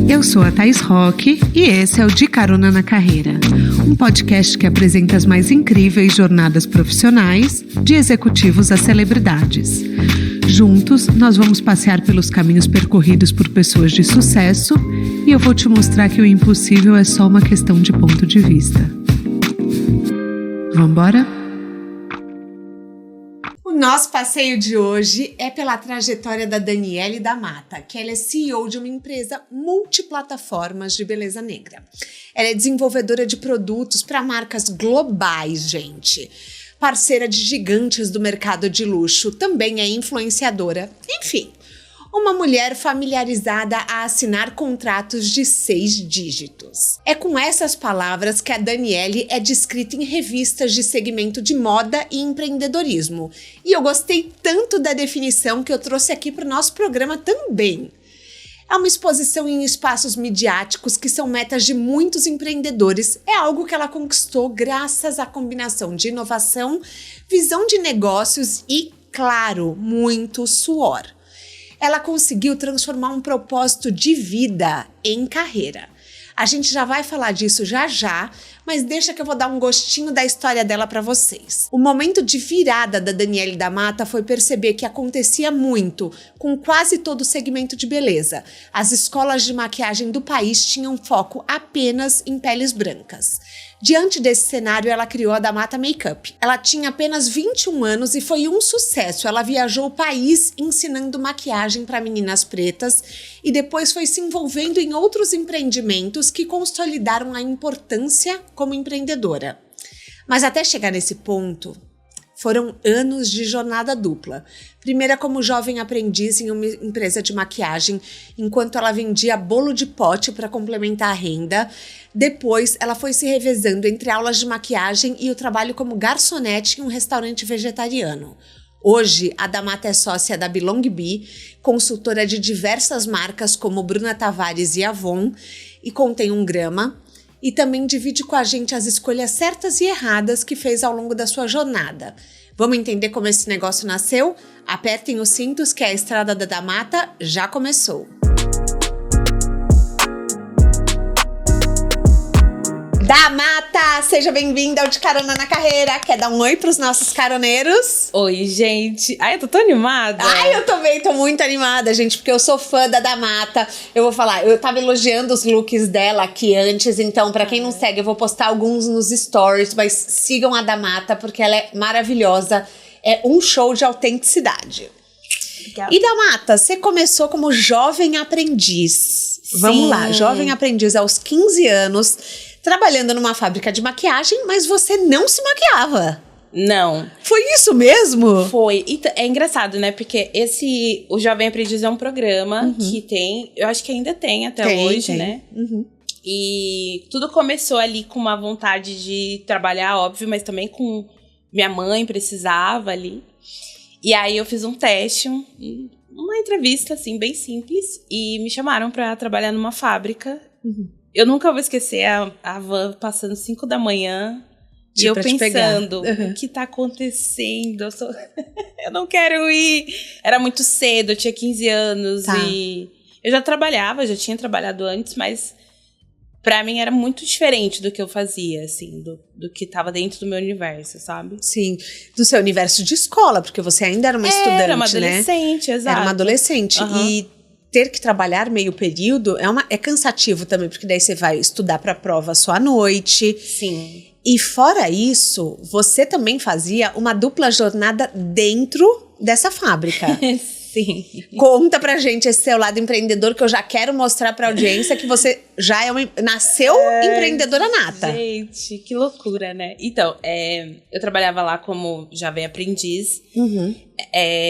Eu sou a Thaís Roque e esse é o De Carona na Carreira, um podcast que apresenta as mais incríveis jornadas profissionais, de executivos a celebridades. Juntos, nós vamos passear pelos caminhos percorridos por pessoas de sucesso e eu vou te mostrar que o impossível é só uma questão de ponto de vista. Vambora? O nosso passeio de hoje é pela trajetória da Daniele da Mata, que ela é CEO de uma empresa multiplataformas de beleza negra. Ela é desenvolvedora de produtos para marcas globais, gente. Parceira de gigantes do mercado de luxo, também é influenciadora. Enfim, uma mulher familiarizada a assinar contratos de 6 dígitos. É com essas palavras que a Daniele é descrita em revistas de segmento de moda e empreendedorismo. E eu gostei tanto da definição que eu trouxe aqui para o nosso programa também. É uma exposição em espaços midiáticos que são metas de muitos empreendedores. É algo que ela conquistou graças à combinação de inovação, visão de negócios e, claro, muito suor. Ela conseguiu transformar um propósito de vida em carreira. A gente já vai falar disso já, mas deixa que eu vou dar um gostinho da história dela para vocês. O momento de virada da Daniele da Mata foi perceber que acontecia muito com quase todo o segmento de beleza. As escolas de maquiagem do país tinham foco apenas em peles brancas. Diante desse cenário, ela criou a Da Mata Makeup. Ela tinha apenas 21 anos e foi um sucesso. Ela viajou o país ensinando maquiagem para meninas pretas e depois foi se envolvendo em outros empreendimentos que consolidaram a importância como empreendedora. Mas até chegar nesse ponto, foram anos de jornada dupla. Primeira como jovem aprendiz em uma empresa de maquiagem, enquanto ela vendia bolo de pote para complementar a renda. Depois, ela foi se revezando entre aulas de maquiagem e o trabalho como garçonete em um restaurante vegetariano. Hoje, a Da Mata é sócia da Belong Bee, consultora de diversas marcas como Bruna Tavares e Avon, e contém 1 grama. E também divide com a gente as escolhas certas e erradas que fez ao longo da sua jornada. Vamos entender como esse negócio nasceu? Apertem os cintos que a estrada da Da Mata já começou. Da Mata, seja bem-vinda ao De Carona na Carreira. Quer dar um oi pros nossos caroneiros? Oi, gente. Ai, eu tô tão animada. Ai, eu também tô muito animada, gente, porque eu sou fã da Mata. Eu vou falar, eu tava elogiando os looks dela aqui antes, então pra quem não segue, eu vou postar alguns nos stories, mas sigam a Da Mata, porque ela é maravilhosa. É um show de autenticidade. Legal. E Da Mata, você começou como jovem aprendiz. Sim. Vamos lá, jovem aprendiz aos 15 anos, trabalhando numa fábrica de maquiagem, mas você não se maquiava. Não. Foi isso mesmo? Foi. E é engraçado, né? Porque o Jovem Aprendiz é um programa que tem, eu acho que ainda tem até hoje, né? E tudo começou ali com uma vontade de trabalhar, óbvio, mas também com minha mãe precisava ali. E aí eu fiz um teste, uma entrevista, assim, bem simples, e me chamaram pra trabalhar numa fábrica. Eu nunca vou esquecer a van passando 5 da manhã e eu pensando, o que tá acontecendo? Eu não quero ir. Era muito cedo, eu tinha 15 anos e eu já tinha trabalhado antes, mas pra mim era muito diferente do que eu fazia, assim, do que tava dentro do meu universo, sabe? Sim, do seu universo de escola, porque você ainda era uma estudante, era uma adolescente, né? exato. Era uma adolescente e ter que trabalhar meio período é cansativo também, porque daí você vai estudar para a prova só à noite. Sim. E fora isso, você também fazia uma dupla jornada dentro dessa fábrica. Sim. Conta pra gente esse seu lado empreendedor, que eu já quero mostrar pra audiência que você já nasceu empreendedora nata. Gente, que loucura, né? Então, eu trabalhava lá como jovem aprendiz.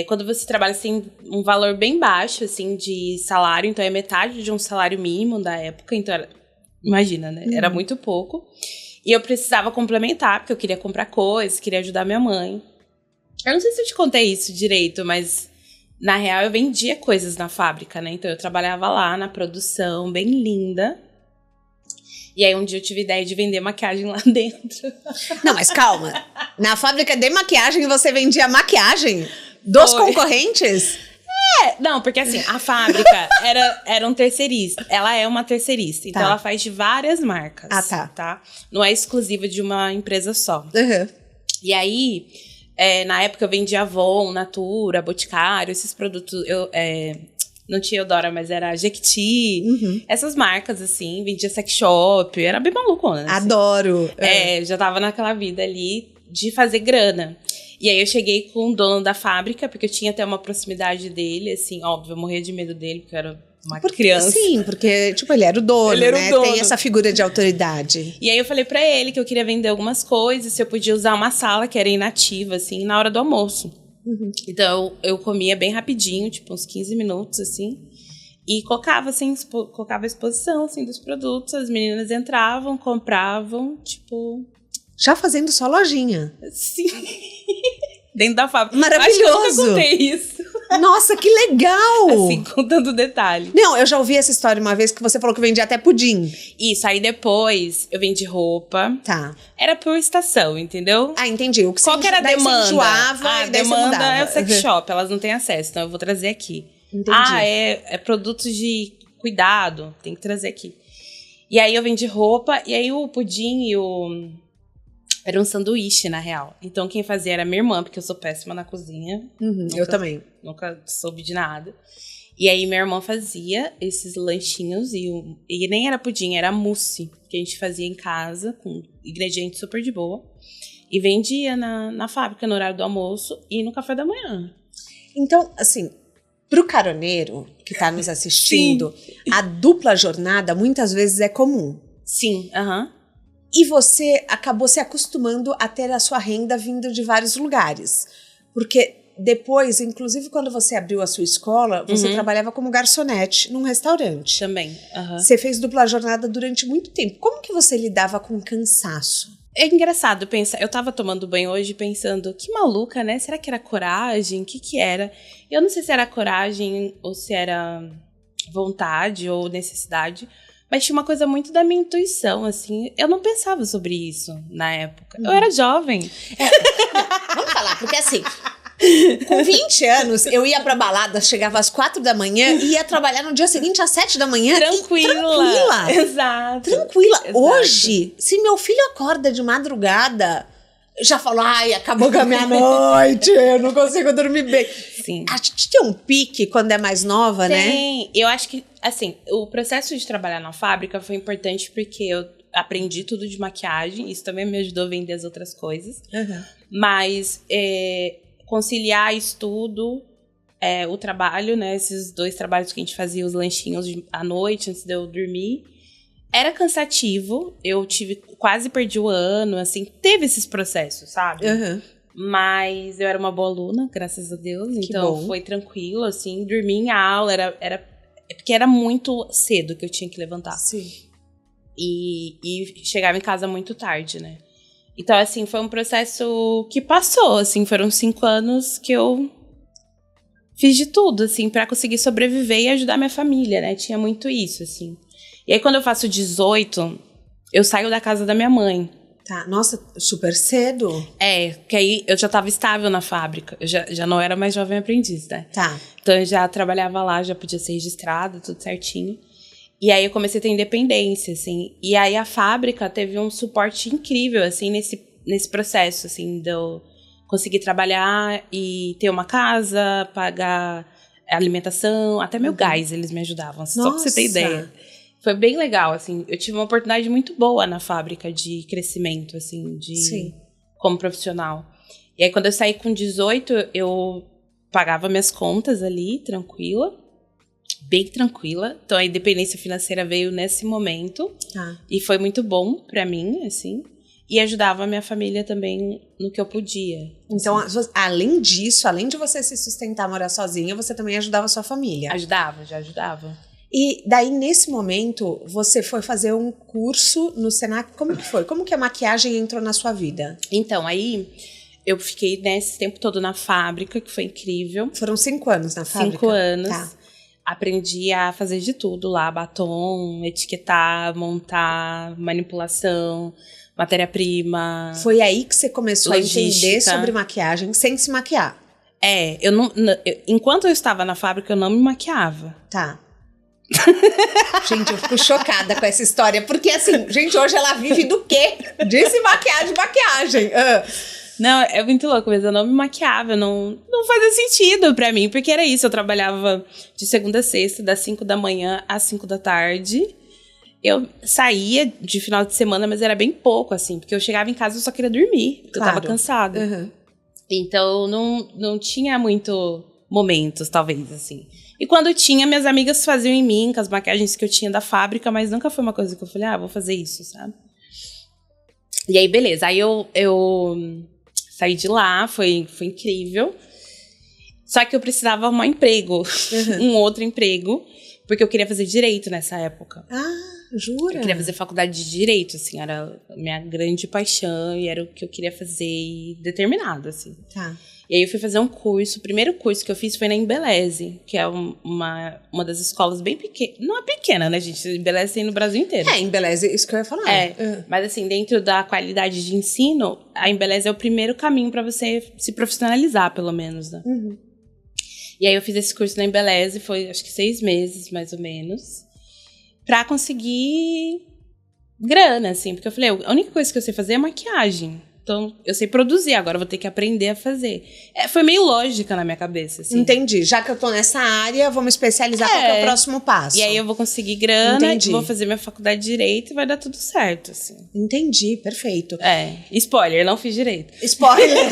Quando você trabalha, assim, um valor bem baixo, assim, de salário. Então, é metade de um salário mínimo da época. Então, imagina, né? Era muito pouco. E eu precisava complementar, porque eu queria comprar coisas, queria ajudar minha mãe. Eu não sei se eu te contei isso direito, mas na real eu vendia coisas na fábrica, né? Então eu trabalhava lá na produção, bem linda. E aí um dia eu tive a ideia de vender maquiagem lá dentro. Não, mas calma. Na fábrica de maquiagem você vendia maquiagem dos concorrentes? Não, porque assim, a fábrica era um terceirista. Ela é uma terceirista. Então, ela faz de várias marcas. Tá? Não é exclusiva de uma empresa só. Uhum. E aí, na época, eu vendia Avon, Natura, Boticário, esses produtos. Não tinha Eudora, mas era Jequiti. Uhum. Essas marcas, assim. Vendia sex shop. Era bem malucona, né? Adoro. Já tava naquela vida ali de fazer grana. E aí eu cheguei com o dono da fábrica, porque eu tinha até uma proximidade dele, assim, óbvio, eu morria de medo dele, porque eu era uma criança. Sim, porque, tipo, ele era o dono, né? Tem essa figura de autoridade. E aí eu falei pra ele que eu queria vender algumas coisas, se eu podia usar uma sala que era inativa, assim, na hora do almoço. Uhum. Então, eu comia bem rapidinho, tipo, uns 15 minutos, assim, e colocava, assim, colocava a exposição, assim, dos produtos, as meninas entravam, compravam, tipo... Já fazendo só lojinha. Sim. Dentro da fábrica. Maravilhoso. Acho que eu nunca contei isso. Nossa, que legal! Assim, contando detalhe. Não, eu já ouvi essa história uma vez que você falou que vendia até pudim. Isso, aí depois eu vendi roupa. Tá. Era por estação, entendeu? Ah, entendi. O que Qual que era a demanda? Enjoava, A demanda é o sex shop, elas não têm acesso, então eu vou trazer aqui. Entendi. É produtos de cuidado, tem que trazer aqui. E aí eu vendi roupa, e aí o pudim e o... Era um sanduíche, na real. Então, quem fazia era minha irmã, porque eu sou péssima na cozinha. Uhum, eu também. Nunca soube de nada. E aí, minha irmã fazia esses lanchinhos. E nem era pudim, era mousse. Que a gente fazia em casa, com ingredientes super de boa. E vendia na fábrica, no horário do almoço e no café da manhã. Então, assim, pro caroneiro que tá nos assistindo, a dupla jornada muitas vezes é comum. Sim, aham. E você acabou se acostumando a ter a sua renda vindo de vários lugares. Porque depois, inclusive quando você abriu a sua escola, você trabalhava como garçonete num restaurante. Também. Você fez dupla jornada durante muito tempo. Como que você lidava com cansaço? É engraçado pensar. Eu tava tomando banho hoje pensando, que maluca, né? Será que era coragem? O que era? Eu não sei se era coragem ou se era vontade ou necessidade. Mas tinha uma coisa muito da minha intuição, assim. Eu não pensava sobre isso na época. Eu era jovem. Vamos falar, porque assim, com 20 anos, eu ia pra balada, chegava às 4 da manhã e ia trabalhar no dia seguinte às 7 da manhã. Tranquila. Exato. Tranquila. Exato. Hoje, se meu filho acorda de madrugada, já falo, ai, acabou com a minha noite, eu não consigo dormir bem. Sim. A gente tem um pique quando é mais nova, né? Tem. Eu acho que, assim, o processo de trabalhar na fábrica foi importante porque eu aprendi tudo de maquiagem. Isso também me ajudou a vender as outras coisas. Uhum. Mas conciliar estudo, o trabalho, né? Esses 2 trabalhos que a gente fazia, os lanchinhos à noite, antes de eu dormir. Era cansativo. Eu quase perdi o ano, assim. Teve esses processos, sabe? Uhum. Mas eu era uma boa aluna, graças a Deus. Então, foi tranquilo, assim. Dormir em aula, porque era muito cedo que eu tinha que levantar. Sim. E chegava em casa muito tarde, né? Então, assim, foi um processo que passou, assim. Foram 5 anos que eu fiz de tudo, assim, pra conseguir sobreviver e ajudar minha família, né? Tinha muito isso, assim. E aí, quando eu faço 18, eu saio da casa da minha mãe. Tá, nossa, super cedo. Que aí eu já tava estável na fábrica. Eu já não era mais jovem aprendiz, né? Tá. Então, eu já trabalhava lá, já podia ser registrada, tudo certinho. E aí, eu comecei a ter independência, assim. E aí, a fábrica teve um suporte incrível, assim, nesse processo, assim, de eu conseguir trabalhar e ter uma casa, pagar alimentação, até meu gás eles me ajudavam, assim, só pra você ter ideia. Foi bem legal, assim. Eu tive uma oportunidade muito boa na fábrica de crescimento, assim, como profissional. E aí, quando eu saí com 18, eu pagava minhas contas ali, tranquila. Bem tranquila. Então, a independência financeira veio nesse momento. E foi muito bom pra mim, assim. E ajudava a minha família também no que eu podia. Então, além disso, além de você se sustentar, morar sozinha, você também ajudava a sua família. Já ajudava. E daí, nesse momento, você foi fazer um curso no Senac. Como que foi? Como que a maquiagem entrou na sua vida? Então, aí eu fiquei nesse tempo todo na fábrica, que foi incrível. Foram 5 anos na fábrica? 5 anos. Tá. Aprendi a fazer de tudo lá. Batom, etiquetar, montar, manipulação, matéria-prima. Foi aí que você começou logística. a entender sobre maquiagem sem se maquiar? Enquanto eu estava na fábrica, eu não me maquiava. Tá. Gente, eu fico chocada com essa história. Porque assim, gente, hoje ela vive do quê? Disse maquiagem. Não, é muito louco, mas eu não me maquiava, não fazia sentido pra mim, porque era isso, eu trabalhava de segunda a sexta, das 5 da manhã às 5 da tarde, eu saía de final de semana, mas era bem pouco, assim, porque eu chegava em casa e só queria dormir, porque eu tava cansada. Uhum. Então, não tinha muito momentos, talvez, assim. E quando tinha, minhas amigas faziam em mim, com as maquiagens que eu tinha da fábrica, mas nunca foi uma coisa que eu falei, vou fazer isso, sabe? E aí, beleza, aí eu saí de lá, foi incrível. Só que eu precisava arrumar um emprego, um outro emprego, porque eu queria fazer direito nessa época. Jura? Eu queria fazer faculdade de direito, assim, era a minha grande paixão e era o que eu queria fazer determinado, assim. Tá. E aí eu fui fazer um curso, o primeiro curso que eu fiz foi na Embeleze, que é uma das escolas bem pequenas, não é pequena, né, gente? Embeleze tem no Brasil inteiro. Embeleze, isso que eu ia falar. Mas assim, dentro da qualidade de ensino, a Embeleze é o primeiro caminho para você se profissionalizar, pelo menos, né? Uhum. E aí eu fiz esse curso na Embeleze, foi acho que 6 meses, mais ou menos, pra conseguir grana, assim, porque eu falei, a única coisa que eu sei fazer é maquiagem. Então, eu sei produzir, agora eu vou ter que aprender a fazer. Foi meio lógica na minha cabeça, assim. Entendi. Já que eu tô nessa área, vou me especializar, qual que é o próximo passo? E aí eu vou conseguir grana, vou fazer minha faculdade de Direito e vai dar tudo certo, assim. Entendi, perfeito. Spoiler, não fiz Direito. Spoiler,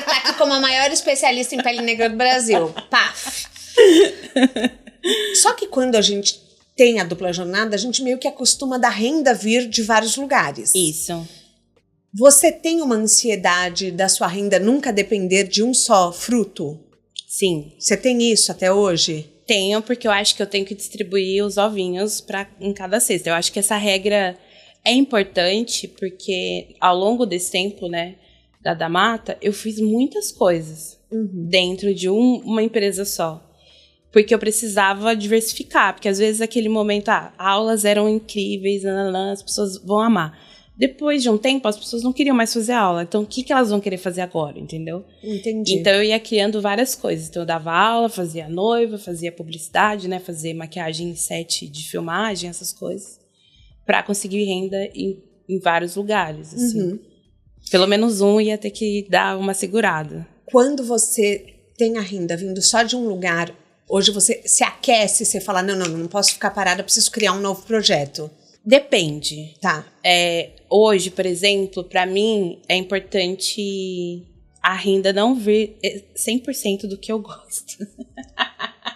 tá aqui como a maior especialista em pele negra do Brasil. Paf! Só que quando a gente tem a dupla jornada, a gente meio que acostuma da renda vir de vários lugares. Isso. Você tem uma ansiedade da sua renda nunca depender de um só fruto? Sim. Você tem isso até hoje? Tenho, porque eu acho que eu tenho que distribuir os ovinhos em cada cesta. Eu acho que essa regra é importante, porque ao longo desse tempo, né, da Mata, eu fiz muitas coisas dentro de uma empresa só. Porque eu precisava diversificar, porque às vezes naquele momento, aulas eram incríveis, as pessoas vão amar. Depois de um tempo, as pessoas não queriam mais fazer aula. Então, o que elas vão querer fazer agora, entendeu? Entendi. Então, eu ia criando várias coisas. Então, eu dava aula, fazia noiva, fazia publicidade, né? Fazia maquiagem em set de filmagem, essas coisas. Pra conseguir renda em vários lugares, assim. Pelo menos um ia ter que dar uma segurada. Quando você tem a renda vindo só de um lugar, hoje você se aquece, você fala, não posso ficar parada, preciso criar um novo projeto. Depende. Tá. Hoje, por exemplo, pra mim, é importante a renda não vir 100% do que eu gosto.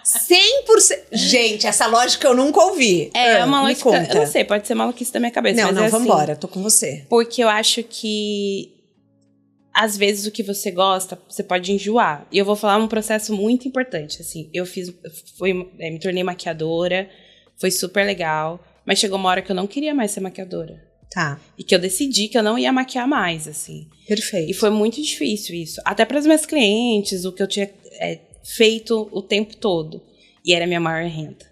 100%? Gente, essa lógica eu nunca ouvi. É uma lógica, eu não sei, pode ser maluquice da minha cabeça. Não, vambora, tô com você. Porque eu acho que, às vezes, o que você gosta, você pode enjoar. E eu vou falar um processo muito importante, assim. Me tornei maquiadora, foi super legal. Mas chegou uma hora que eu não queria mais ser maquiadora. Tá. E que eu decidi que eu não ia maquiar mais, assim. Perfeito. E foi muito difícil isso. Até para as minhas clientes, o que eu tinha feito o tempo todo. E era a minha maior renda.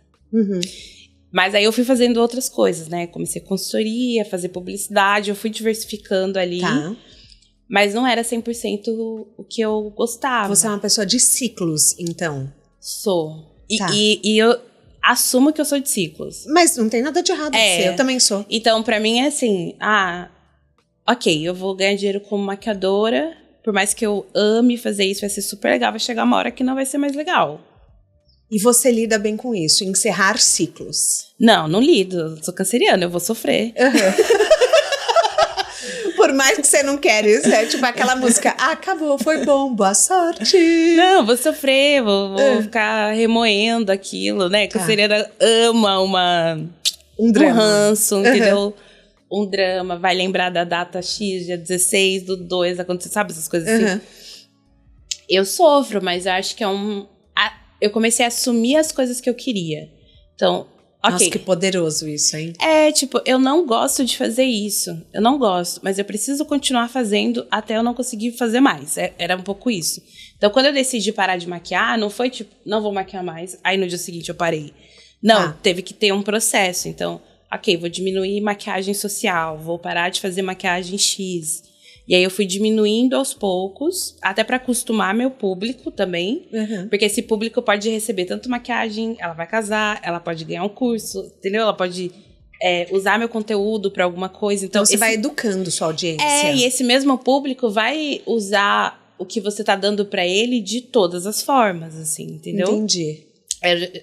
Mas aí eu fui fazendo outras coisas, né? Comecei consultoria, fazer publicidade, eu fui diversificando ali. Tá. Mas não era 100% o que eu gostava. Você é uma pessoa de ciclos, então? Sou. Tá. E eu assumo que eu sou de ciclos. Mas não tem nada de errado de ser, eu também sou. Então, pra mim é assim, ok, eu vou ganhar dinheiro como maquiadora, por mais que eu ame fazer isso, vai ser super legal, vai chegar uma hora que não vai ser mais legal. E você lida bem com isso, encerrar ciclos? Não lido, eu sou canceriana, eu vou sofrer. Por mais que você não queira, isso é tipo aquela música, acabou, foi bom, boa sorte. Não, vou sofrer, vou ficar remoendo aquilo, né? Canceriana ama um ranço, entendeu? Um drama, vai lembrar da data X, dia 16/2, aconteceu, sabe essas coisas assim? Eu sofro, mas eu acho que eu comecei a assumir as coisas que eu queria. Então, Nossa, que poderoso isso, hein? Eu não gosto de fazer isso. Eu não gosto, mas eu preciso continuar fazendo até eu não conseguir fazer mais. Era um pouco isso. Então, quando eu decidi parar de maquiar, não foi tipo, não vou maquiar mais, aí no dia seguinte eu parei. Não, teve que ter um processo. Então, ok, vou diminuir maquiagem social, vou parar de fazer maquiagem X. E aí eu fui diminuindo aos poucos, até pra acostumar meu público também. Porque esse público pode receber tanto maquiagem, ela vai casar, ela pode ganhar um curso, entendeu? Ela pode usar meu conteúdo pra alguma coisa. Então você vai educando sua audiência. E esse mesmo público vai usar o que você tá dando pra ele de todas as formas, assim, entendeu? Entendi.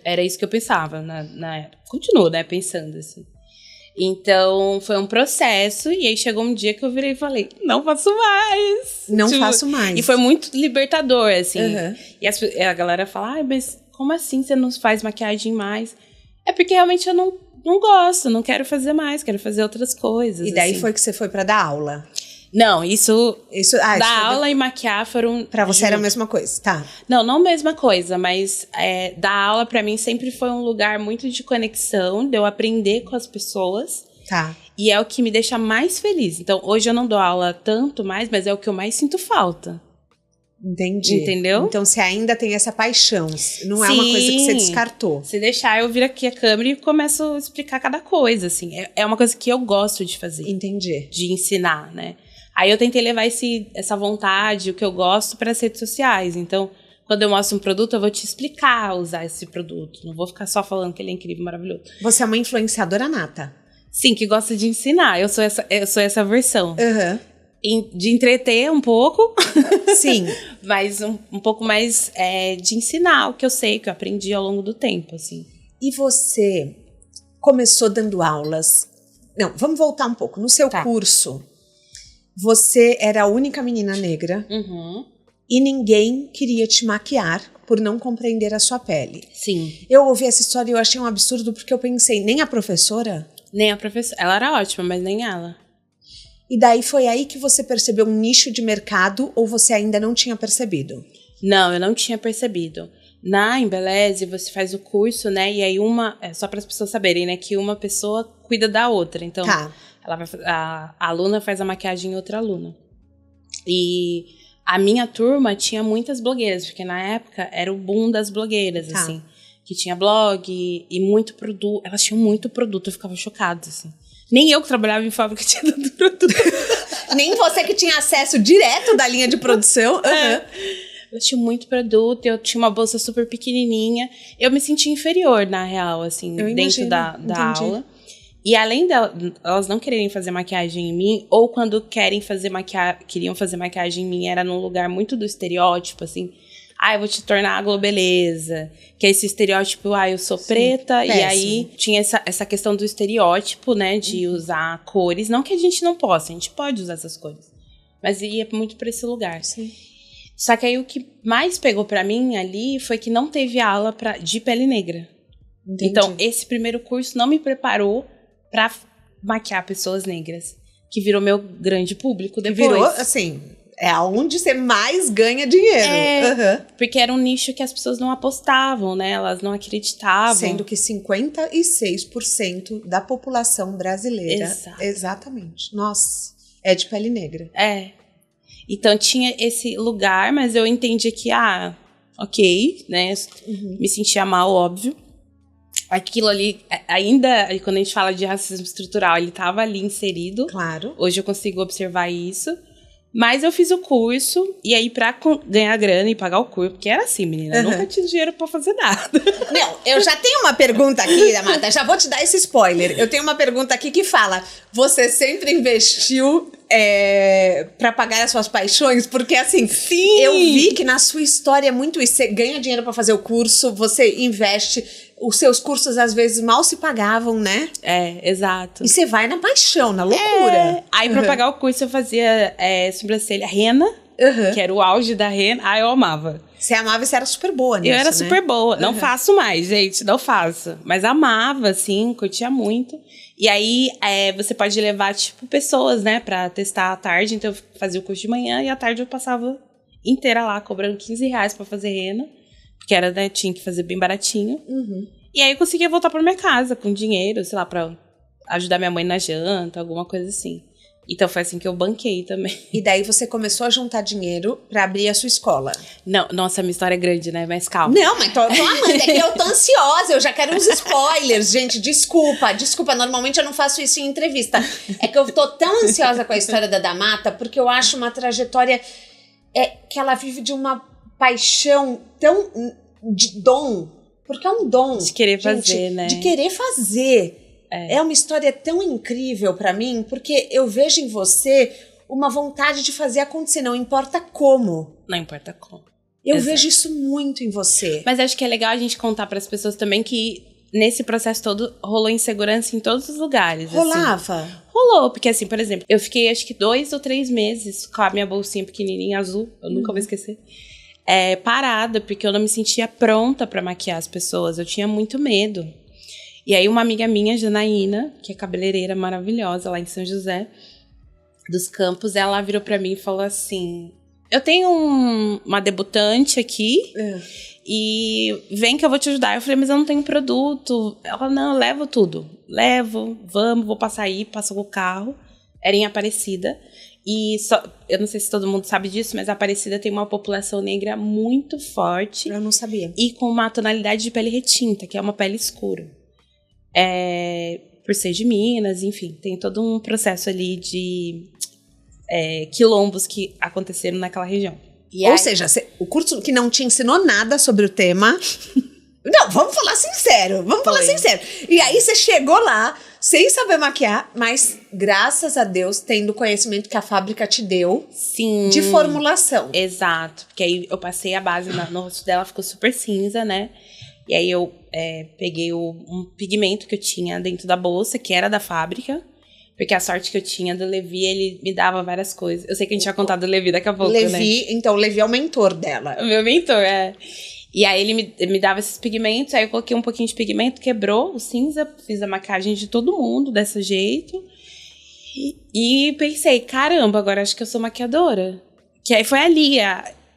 Era isso que eu pensava na época. Continuo, né, pensando assim. Então, foi um processo, e aí chegou um dia que eu virei e falei, não faço mais. Não faço mais. E foi muito libertador, assim. E a galera fala, mas como assim você não faz maquiagem mais? É porque realmente eu não gosto, não quero fazer mais, quero fazer outras coisas. E daí assim. foi que você foi pra dar aula? Não, dar aula e maquiar foram... Pra você era a mesma coisa, tá? Não a mesma coisa, mas dar aula pra mim sempre foi um lugar muito de conexão, de eu aprender com as pessoas. Tá. E é o que me deixa mais feliz. Então, hoje eu não dou aula tanto mais, mas é o que eu mais sinto falta. Entendi. Entendeu? Então você ainda tem essa paixão, não é uma coisa que você descartou. Se deixar, eu viro aqui a câmera e começo a explicar cada coisa, assim. É uma coisa que eu gosto de fazer. Entendi. De ensinar, né? Aí eu tentei levar essa vontade, o que eu gosto, para as redes sociais. Então, quando eu mostro um produto, eu vou te explicar usar esse produto. Não vou ficar só falando que ele é incrível, maravilhoso. Você é uma influenciadora nata. Sim, que gosta de ensinar. Eu sou essa versão. De entreter um pouco. Sim. Mas um pouco mais de ensinar o que eu sei, que eu aprendi ao longo do tempo, assim. E você começou dando aulas... Não, vamos voltar um pouco. No seu curso... Você era a única menina negra e ninguém queria te maquiar por não compreender a sua pele. Sim. Eu ouvi essa história e eu achei um absurdo porque eu pensei, nem a professora? Nem a professora. Ela era ótima, mas nem ela. E daí foi aí que você percebeu um nicho de mercado ou você ainda não tinha percebido? Não, eu não tinha percebido. Na Embeleze, você faz o curso, né? E aí só para as pessoas saberem, né? Que uma pessoa cuida da outra. Então, a aluna faz a maquiagem em outra aluna. E a minha turma tinha muitas blogueiras, porque na época era o boom das blogueiras, assim. Que tinha blog e muito produto. Elas tinham muito produto, eu ficava chocada, assim. Nem eu que trabalhava em fábrica tinha tanto produto. Nem você que tinha acesso direto da linha de produção. Eu tinha muito produto, eu tinha uma bolsa super pequenininha. Eu me sentia inferior, na real, assim, dentro da aula. E além delas não quererem fazer maquiagem em mim, ou quando queriam fazer maquiagem em mim, era num lugar muito do estereótipo, assim. Eu vou te tornar a globeleza. Que é esse estereótipo, eu sou preta. Péssimo. E aí tinha essa questão do estereótipo, né, de usar cores. Não que a gente não possa, a gente pode usar essas cores. Mas ia muito pra esse lugar. Sim. Só que aí o que mais pegou pra mim ali foi que não teve aula de pele negra. Entendi. Então, esse primeiro curso não me preparou pra maquiar pessoas negras. Que virou meu grande público depois. Virou, assim, é aonde você mais ganha dinheiro. Porque era um nicho que as pessoas não apostavam, né? Elas não acreditavam. Sendo que 56% da população brasileira... Exato. Exatamente. Nossa, é de pele negra. Então tinha esse lugar, mas eu entendi que, ok, né? Me sentia mal, óbvio. Aquilo ali, ainda, quando a gente fala de racismo estrutural, ele estava ali inserido. Claro. Hoje eu consigo observar isso. Mas eu fiz o curso, e aí pra ganhar grana e pagar o curso, porque era assim, menina, eu nunca tinha dinheiro pra fazer nada. Não, eu já tenho uma pergunta aqui, Amata, já vou te dar esse spoiler. Eu tenho uma pergunta aqui que fala, você sempre investiu pra pagar as suas paixões? Porque assim, sim, eu vi que na sua história é muito isso, você ganha dinheiro pra fazer o curso, você investe, os seus cursos às vezes mal se pagavam, né? Exato. E você vai na paixão, na loucura. Aí pra pagar o curso eu fazia sobrancelha rena, que era o auge da rena. Eu amava. Você amava e você era super boa nisso, eu era né? super boa. Não faço mais, gente, não faço. Mas amava, assim, curtia muito. E aí você pode levar, tipo, pessoas, né, pra testar à tarde. Então eu fazia o curso de manhã e à tarde eu passava inteira lá, cobrando R$15 pra fazer rena. Porque era, né, tinha que fazer bem baratinho. E aí eu conseguia voltar pra minha casa com dinheiro, sei lá, pra ajudar minha mãe na janta, alguma coisa assim. Então foi assim que eu banquei também. E daí você começou a juntar dinheiro pra abrir a sua escola. Não, nossa, minha história é grande, né? Mas calma. Não, mas tô amando, é que eu tô ansiosa, eu já quero uns spoilers, gente, desculpa, normalmente eu não faço isso em entrevista. É que eu tô tão ansiosa com a história da Damata, porque eu acho uma trajetória que ela vive de uma paixão tão de dom, porque é um dom. De querer gente, fazer, né? De querer fazer. É uma história tão incrível pra mim, porque eu vejo em você uma vontade de fazer acontecer, não importa como. Não importa como. Eu vejo isso muito em você. Mas acho que é legal a gente contar pras pessoas também que nesse processo todo rolou insegurança em todos os lugares. Rolava? Assim. Rolou, porque assim, por exemplo, eu fiquei acho que 2 ou 3 meses com a minha bolsinha pequenininha azul, eu nunca vou esquecer, parada, porque eu não me sentia pronta pra maquiar as pessoas, eu tinha muito medo. E aí uma amiga minha, Janaína, que é cabeleireira maravilhosa lá em São José dos Campos, ela virou pra mim e falou assim, eu tenho uma debutante aqui e vem que eu vou te ajudar. Eu falei, mas eu não tenho produto. Ela, não, eu levo tudo. Vou passar aí, passo com o carro. Era em Aparecida. E eu não sei se todo mundo sabe disso, mas a Aparecida tem uma população negra muito forte. Eu não sabia. E com uma tonalidade de pele retinta, que é uma pele escura. Por ser de Minas, enfim, tem todo um processo ali de quilombos que aconteceram naquela região. Ou seja, o curso que não te ensinou nada sobre o tema. Não, vamos falar sincero, E aí você chegou lá sem saber maquiar, mas graças a Deus tendo o conhecimento que a fábrica te deu. Sim. De formulação. Exato, porque aí eu passei a base no rosto dela, ficou super cinza, né? E aí eu peguei um pigmento que eu tinha dentro da bolsa, que era da fábrica. Porque a sorte que eu tinha do Levi, ele me dava várias coisas. Eu sei que a gente vai contar do Levi daqui a pouco, né? Então o Levi é o mentor dela. O meu mentor, E aí ele me dava esses pigmentos, aí eu coloquei um pouquinho de pigmento, quebrou o cinza, fiz a maquiagem de todo mundo desse jeito. E pensei, caramba, agora acho que eu sou maquiadora. Que aí foi ali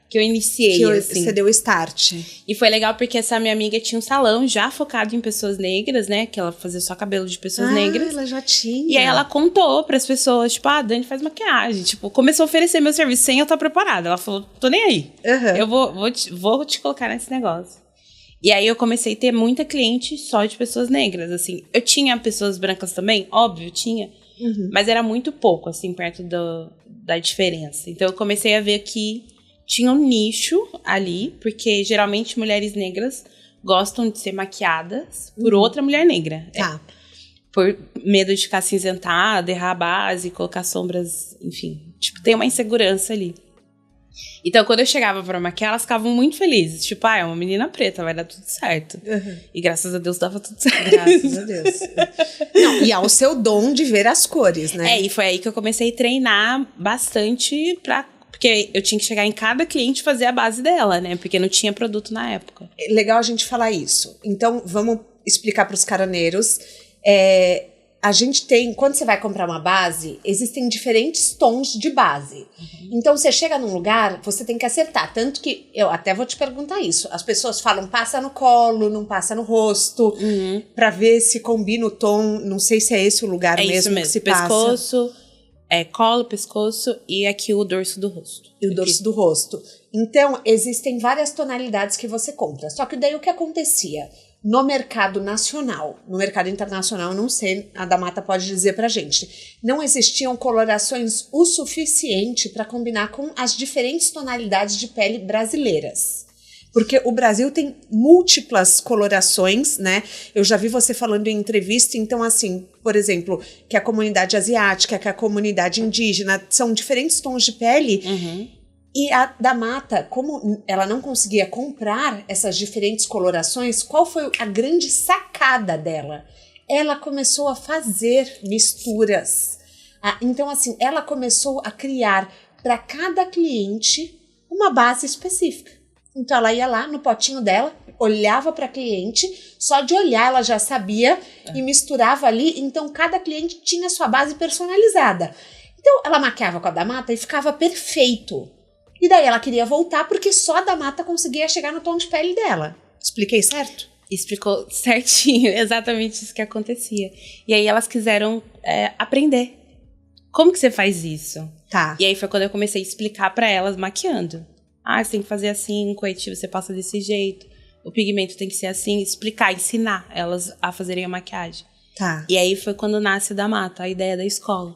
que eu iniciei, assim. Você deu o start. E foi legal porque essa minha amiga tinha um salão já focado em pessoas negras, né? Que ela fazia só cabelo de pessoas negras. Ela já tinha. E aí ela contou pras pessoas, tipo, a Dani faz maquiagem. Tipo, começou a oferecer meu serviço sem eu estar preparada. Ela falou, tô nem aí. Eu vou te colocar nesse negócio. E aí eu comecei a ter muita cliente só de pessoas negras, assim. Eu tinha pessoas brancas também, óbvio, tinha. Mas era muito pouco, assim, perto da diferença. Então eu comecei a ver que tinha um nicho ali, porque geralmente mulheres negras gostam de ser maquiadas por outra mulher negra. Tá. Por medo de ficar cinzentada, errar a base, colocar sombras, enfim. Tipo, tem uma insegurança ali. Então, quando eu chegava pra maquiar, elas ficavam muito felizes. Tipo, é uma menina preta, vai dar tudo certo. E graças a Deus dava tudo certo. Graças a Deus. Não, e ao seu dom de ver as cores, né? E foi aí que eu comecei a treinar bastante porque eu tinha que chegar em cada cliente e fazer a base dela, né? Porque não tinha produto na época. É legal a gente falar isso. Então, vamos explicar para os caroneiros. A gente tem, quando você vai comprar uma base, existem diferentes tons de base. Então, você chega num lugar, você tem que acertar. Tanto que, eu até vou te perguntar isso. As pessoas falam, passa no colo, não passa no rosto. Pra ver se combina o tom. Não sei se é esse o lugar mesmo, isso mesmo que se pescoço, passa. Colo, pescoço e aqui o dorso do rosto. E o dorso do rosto. Então, existem várias tonalidades que você compra. Só que daí o que acontecia? No mercado nacional, no mercado internacional, não sei, a Damata pode dizer pra gente, não existiam colorações o suficiente para combinar com as diferentes tonalidades de pele brasileiras. Porque o Brasil tem múltiplas colorações, né? Eu já vi você falando em entrevista, então assim, por exemplo, que a comunidade asiática, que a comunidade indígena, são diferentes tons de pele. E a Damata, como ela não conseguia comprar essas diferentes colorações, qual foi a grande sacada dela? Ela começou a fazer misturas. Então assim, ela começou a criar para cada cliente uma base específica. Então ela ia lá no potinho dela, olhava para a cliente, só de olhar ela já sabia e misturava ali, então cada cliente tinha sua base personalizada. Então ela maquiava com a Damata e ficava perfeito. E daí ela queria voltar porque só a Damata conseguia chegar no tom de pele dela. Expliquei certo? Explicou certinho, exatamente isso que acontecia. E aí elas quiseram aprender como que você faz isso? Tá. E aí foi quando eu comecei a explicar pra elas maquiando. Você tem que fazer assim, o corretivo você passa desse jeito, o pigmento tem que ser assim, explicar, ensinar elas a fazerem a maquiagem. Tá. E aí foi quando nasce da Mata, a ideia da escola.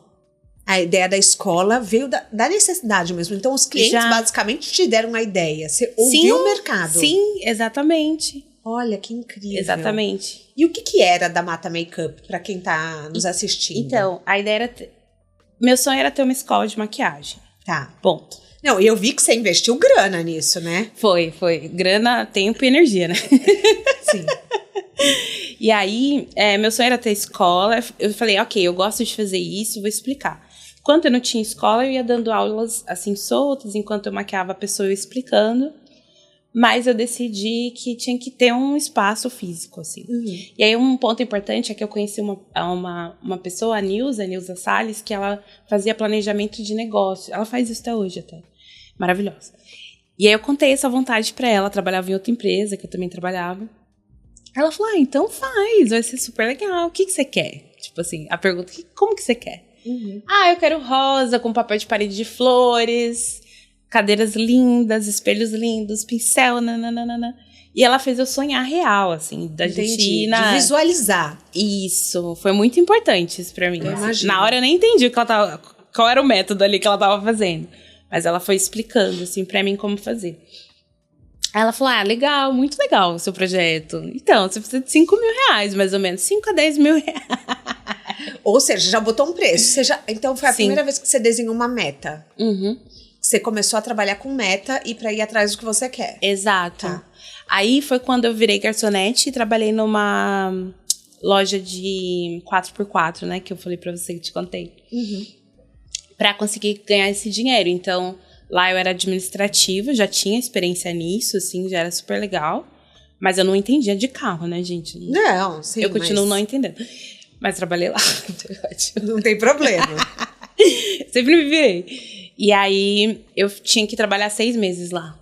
A ideia da escola veio da necessidade mesmo. Então, os clientes basicamente te deram uma ideia. Você ouviu o mercado. Sim, exatamente. Olha, que incrível. Exatamente. E o que era da Mata Makeup, pra quem tá nos assistindo? Então, a ideia era... Meu sonho era ter uma escola de maquiagem. Tá. Ponto. Não, e eu vi que você investiu grana nisso, né? Foi. Grana, tempo e energia, né? Sim. E aí, meu sonho era ter escola. Eu falei, ok, eu gosto de fazer isso, vou explicar. Enquanto eu não tinha escola, eu ia dando aulas, assim, soltas. Enquanto eu maquiava a pessoa, eu ia explicando. Mas eu decidi que tinha que ter um espaço físico, assim. Uhum. E aí, um ponto importante é que eu conheci uma pessoa, a Nilza Salles, que ela fazia planejamento de negócio. Ela faz isso até hoje, até. Maravilhosa. E aí, eu contei essa vontade pra ela. Trabalhava em outra empresa, que eu também trabalhava. Ela falou, então faz, vai ser super legal. O que você quer? Tipo assim, a pergunta, como que você quer? Uhum. Eu quero rosa, com papel de parede de flores, cadeiras lindas, espelhos lindos, pincel, nananana. E ela fez eu sonhar real, assim, da gente ir de visualizar. Isso, foi muito importante isso pra mim. Eu assim. imagino. Na hora eu nem entendi o que ela tava, qual era o método ali que ela tava fazendo. Mas ela foi explicando, assim, pra mim como fazer. Aí ela falou, legal, muito legal o seu projeto. Então, você precisa de 5 mil reais, mais ou menos, 5 a 10 mil reais. Ou seja, já botou um preço. Então, foi a Sim. primeira vez que você desenhou uma meta. Uhum. Você começou a trabalhar com meta e pra ir atrás do que você quer. Exato. Tá. Aí foi quando eu virei garçonete e trabalhei numa loja de 4x4, né? Que eu falei pra você, que te contei. Uhum. Pra conseguir ganhar esse dinheiro. Então, lá eu era administrativa, já tinha experiência nisso, assim, já era super legal. Mas eu não entendia de carro, né, gente? Não, sim, eu continuo não entendendo. Mas trabalhei lá. Não tem problema. Sempre me virei. E aí, eu tinha que trabalhar 6 meses lá.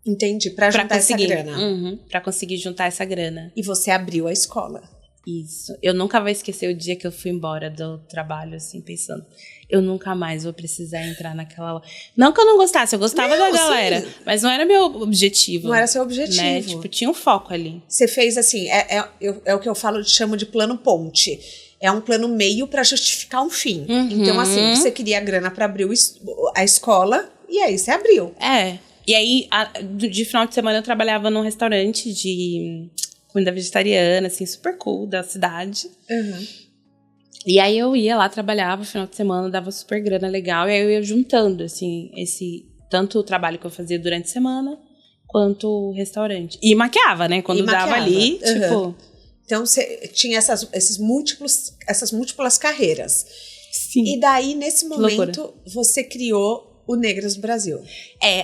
Entendi, pra juntar essa grana. Uhum, pra conseguir juntar essa grana. E você abriu a escola. Isso. Eu nunca vou esquecer o dia que eu fui embora do trabalho, assim, pensando... Eu nunca mais vou precisar entrar naquela loja. Não que eu não gostasse, eu gostava da galera. Sim. Mas não era meu objetivo. Não era seu objetivo. Né? Tipo, tinha um foco ali. Você fez assim, é o que eu chamo de plano ponte. É um plano meio pra justificar um fim. Uhum. Então, assim, você queria grana pra abrir a escola, e aí você abriu. E aí, de final de semana, eu trabalhava num restaurante de comida vegetariana, assim, super cool, da cidade. Uhum. E aí eu ia lá, trabalhava final de semana, dava super grana legal. E aí eu ia juntando, assim, tanto o trabalho que eu fazia durante a semana, quanto o restaurante. E maquiava, né? Quando dava ali, tipo... Então, você tinha essas múltiplas carreiras. Sim. E daí, nesse momento, você criou o Negras do Brasil.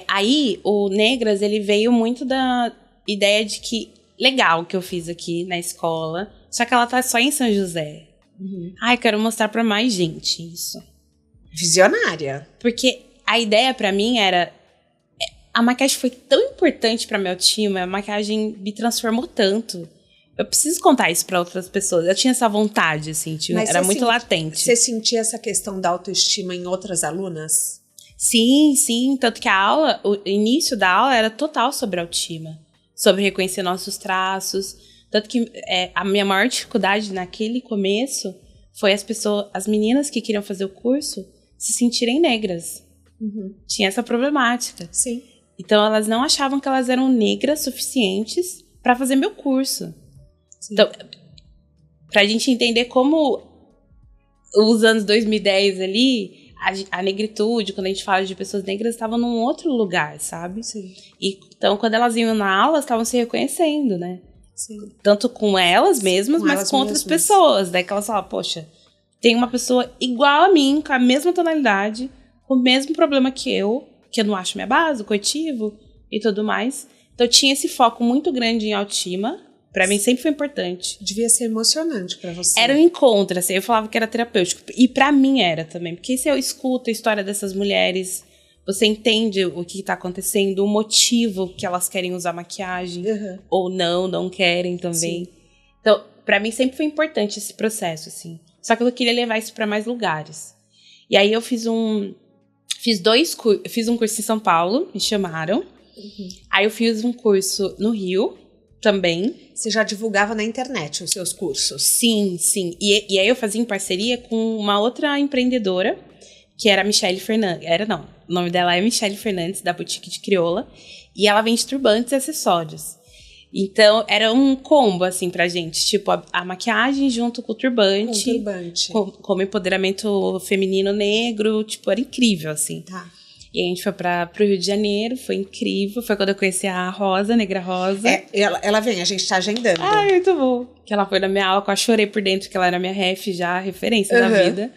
Aí o Negras, ele veio muito da ideia de que, legal que eu fiz aqui na escola, só que ela tá só em São José. Uhum. Eu quero mostrar pra mais gente isso. Visionária. Porque a ideia pra mim era... A maquiagem foi tão importante pra minha autoestima, a maquiagem me transformou tanto. Eu preciso contar isso pra outras pessoas. Eu tinha essa vontade, assim, era muito latente. Você sentia essa questão da autoestima em outras alunas? Sim. Tanto que o início da aula era total sobre autoestima. Sobre reconhecer nossos traços. Tanto que a minha maior dificuldade naquele começo foi as meninas que queriam fazer o curso se sentirem negras. Uhum. Tinha essa problemática. Sim. Então, elas não achavam que elas eram negras suficientes para fazer meu curso. Sim. Então, pra gente entender como os anos 2010 ali, a negritude, quando a gente fala de pessoas negras, estavam num outro lugar, sabe? Sim. Então, quando elas iam na aula, elas estavam se reconhecendo, né? Sim. Tanto com elas mesmas, mas com outras pessoas. Daí que elas falavam, poxa, tem uma pessoa igual a mim, com a mesma tonalidade, com o mesmo problema que eu não acho minha base, o corretivo e tudo mais. Então, eu tinha esse foco muito grande em autoestima. Pra mim, sempre foi importante. Devia ser emocionante pra você. Era um encontro, assim, eu falava que era terapêutico. E pra mim era também. Porque se eu escuto a história dessas mulheres, você entende o que tá acontecendo, o motivo que elas querem usar maquiagem. Uhum. Ou não querem também. Sim. Então, pra mim sempre foi importante esse processo, assim. Só que eu queria levar isso pra mais lugares. E aí eu fiz um curso em São Paulo, me chamaram. Aí eu fiz um curso no Rio também. Você já divulgava na internet os seus cursos? Sim. E aí eu fazia em parceria com uma outra empreendedora, que era a Michele Fernandes. O nome dela é Michele Fernandes, da Boutique de Crioula. E ela vende turbantes e acessórios. Então, era um combo, assim, pra gente. Tipo, a maquiagem junto com o turbante. Como empoderamento feminino negro. Tipo, era incrível, assim. Tá. E a gente foi pro Rio de Janeiro. Foi incrível. Foi quando eu conheci a Rosa, Negra Rosa. Ela vem, a gente tá agendando. Ai, muito bom. Que ela foi na minha aula, quase chorei por dentro, que ela era minha ref já, referência da vida.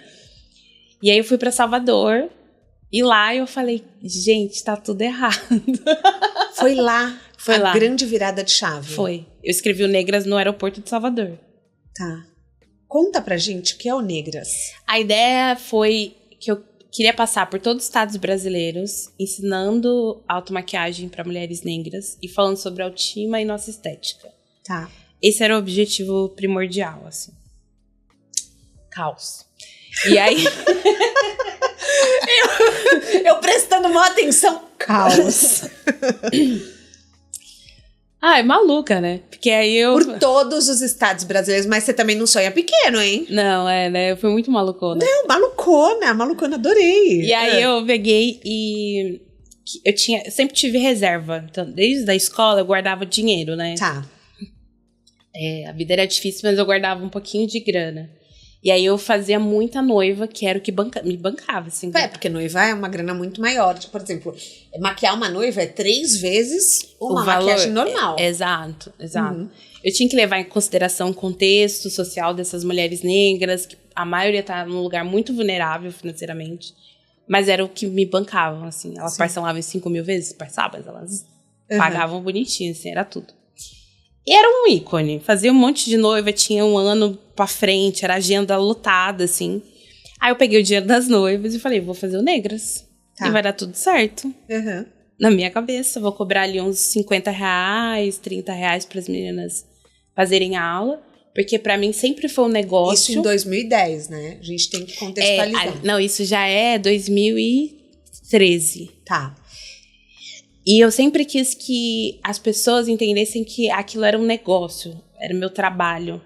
E aí eu fui pra Salvador. E lá eu falei, gente, tá tudo errado. Foi lá a grande virada de chave. Foi. Eu escrevi o Negras no aeroporto de Salvador. Tá. Conta pra gente o que é o Negras. A ideia foi que eu queria passar por todos os estados brasileiros, ensinando automaquiagem pra mulheres negras e falando sobre autoestima e nossa estética. Tá. Esse era o objetivo primordial, assim. Caos. E aí... eu prestando uma atenção. Caos. É maluca, né? Porque aí eu... Por todos os estados brasileiros, mas você também não sonha pequeno, hein? Não, né? Eu fui muito malucona. Não, malucona, adorei. E aí eu peguei e... Eu sempre tive reserva. Então, desde a escola eu guardava dinheiro, né? Tá. A vida era difícil, mas eu guardava um pouquinho de grana. E aí eu fazia muita noiva, que era o que me bancava, assim. Porque noiva é uma grana muito maior. Tipo, por exemplo, maquiar uma noiva é 3 vezes uma maquiagem normal. Exato. Eu tinha que levar em consideração o contexto social dessas mulheres negras, que a maioria tá num lugar muito vulnerável financeiramente. Mas era o que me bancavam, assim. Elas parcelavam em 5 mil vezes, mas elas pagavam bonitinho, assim, era tudo. E era um ícone. Fazia um monte de noiva, tinha um ano pra frente, era agenda lotada, assim. Aí eu peguei o dinheiro das noivas e falei, vou fazer o Negras. Tá. E vai dar tudo certo. Na minha cabeça, vou cobrar ali uns 50 reais, 30 reais pras meninas fazerem a aula. Porque pra mim sempre foi um negócio... Isso em 2010, né? A gente tem que contextualizar. Não, isso já é 2013. Tá. E eu sempre quis que as pessoas entendessem que aquilo era um negócio, era o meu trabalho.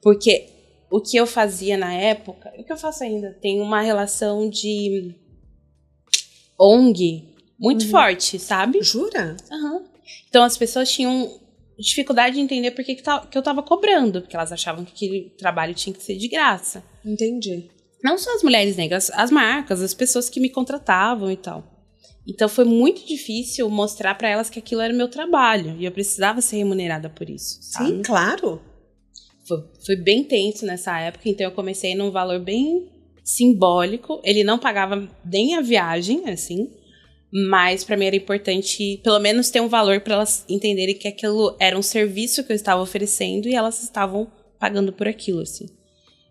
Porque o que eu fazia na época, o que eu faço ainda, tem uma relação de ONG muito forte, sabe? Jura? Então as pessoas tinham dificuldade de entender por que eu tava cobrando, porque elas achavam que aquele trabalho tinha que ser de graça. Entendi. Não só as mulheres negras, as marcas, as pessoas que me contratavam e tal. Então foi muito difícil mostrar pra elas que aquilo era meu trabalho e eu precisava ser remunerada por isso, sabe? Sim, claro. Foi bem tenso nessa época, então eu comecei num valor bem simbólico. Ele não pagava nem a viagem, assim, mas pra mim era importante pelo menos ter um valor pra elas entenderem que aquilo era um serviço que eu estava oferecendo e elas estavam pagando por aquilo, assim.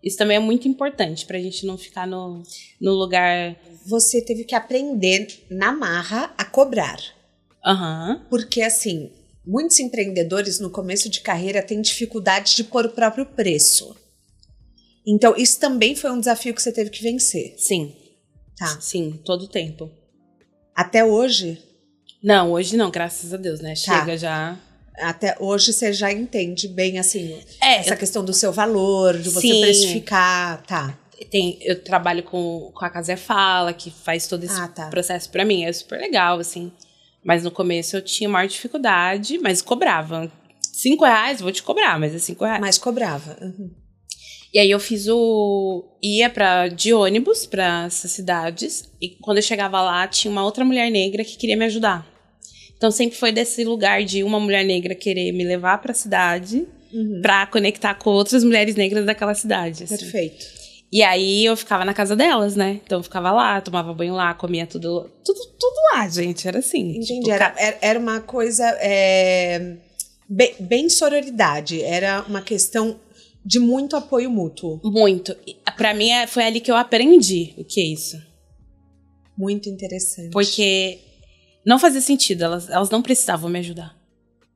Isso também é muito importante pra gente não ficar no lugar... Você teve que aprender na marra a cobrar. Porque, assim, muitos empreendedores no começo de carreira têm dificuldade de pôr o próprio preço. Então, isso também foi um desafio que você teve que vencer. Sim. Tá. Sim, todo o tempo. Até hoje? Não, hoje não, graças a Deus, né? Chega já... Até hoje você já entende bem, assim, essa questão do seu valor, de você precificar, tá. Eu trabalho com a Casé Fala, que faz todo esse processo pra mim, é super legal, assim. Mas no começo eu tinha maior dificuldade, mas cobrava. 5 reais, vou te cobrar, mas é 5 reais. Mas cobrava. E aí eu ia de ônibus pra essas cidades, e quando eu chegava lá, tinha uma outra mulher negra que queria me ajudar. Então sempre foi desse lugar de uma mulher negra querer me levar pra cidade pra conectar com outras mulheres negras daquela cidade. Assim. Perfeito. E aí eu ficava na casa delas, né? Então eu ficava lá, tomava banho lá, comia tudo lá, gente. Era assim. Entendi. Tipo, era uma coisa bem sororidade. Era uma questão de muito apoio mútuo. Muito. Pra mim foi ali que eu aprendi o que é isso. Muito interessante. Porque não fazia sentido, elas não precisavam me ajudar.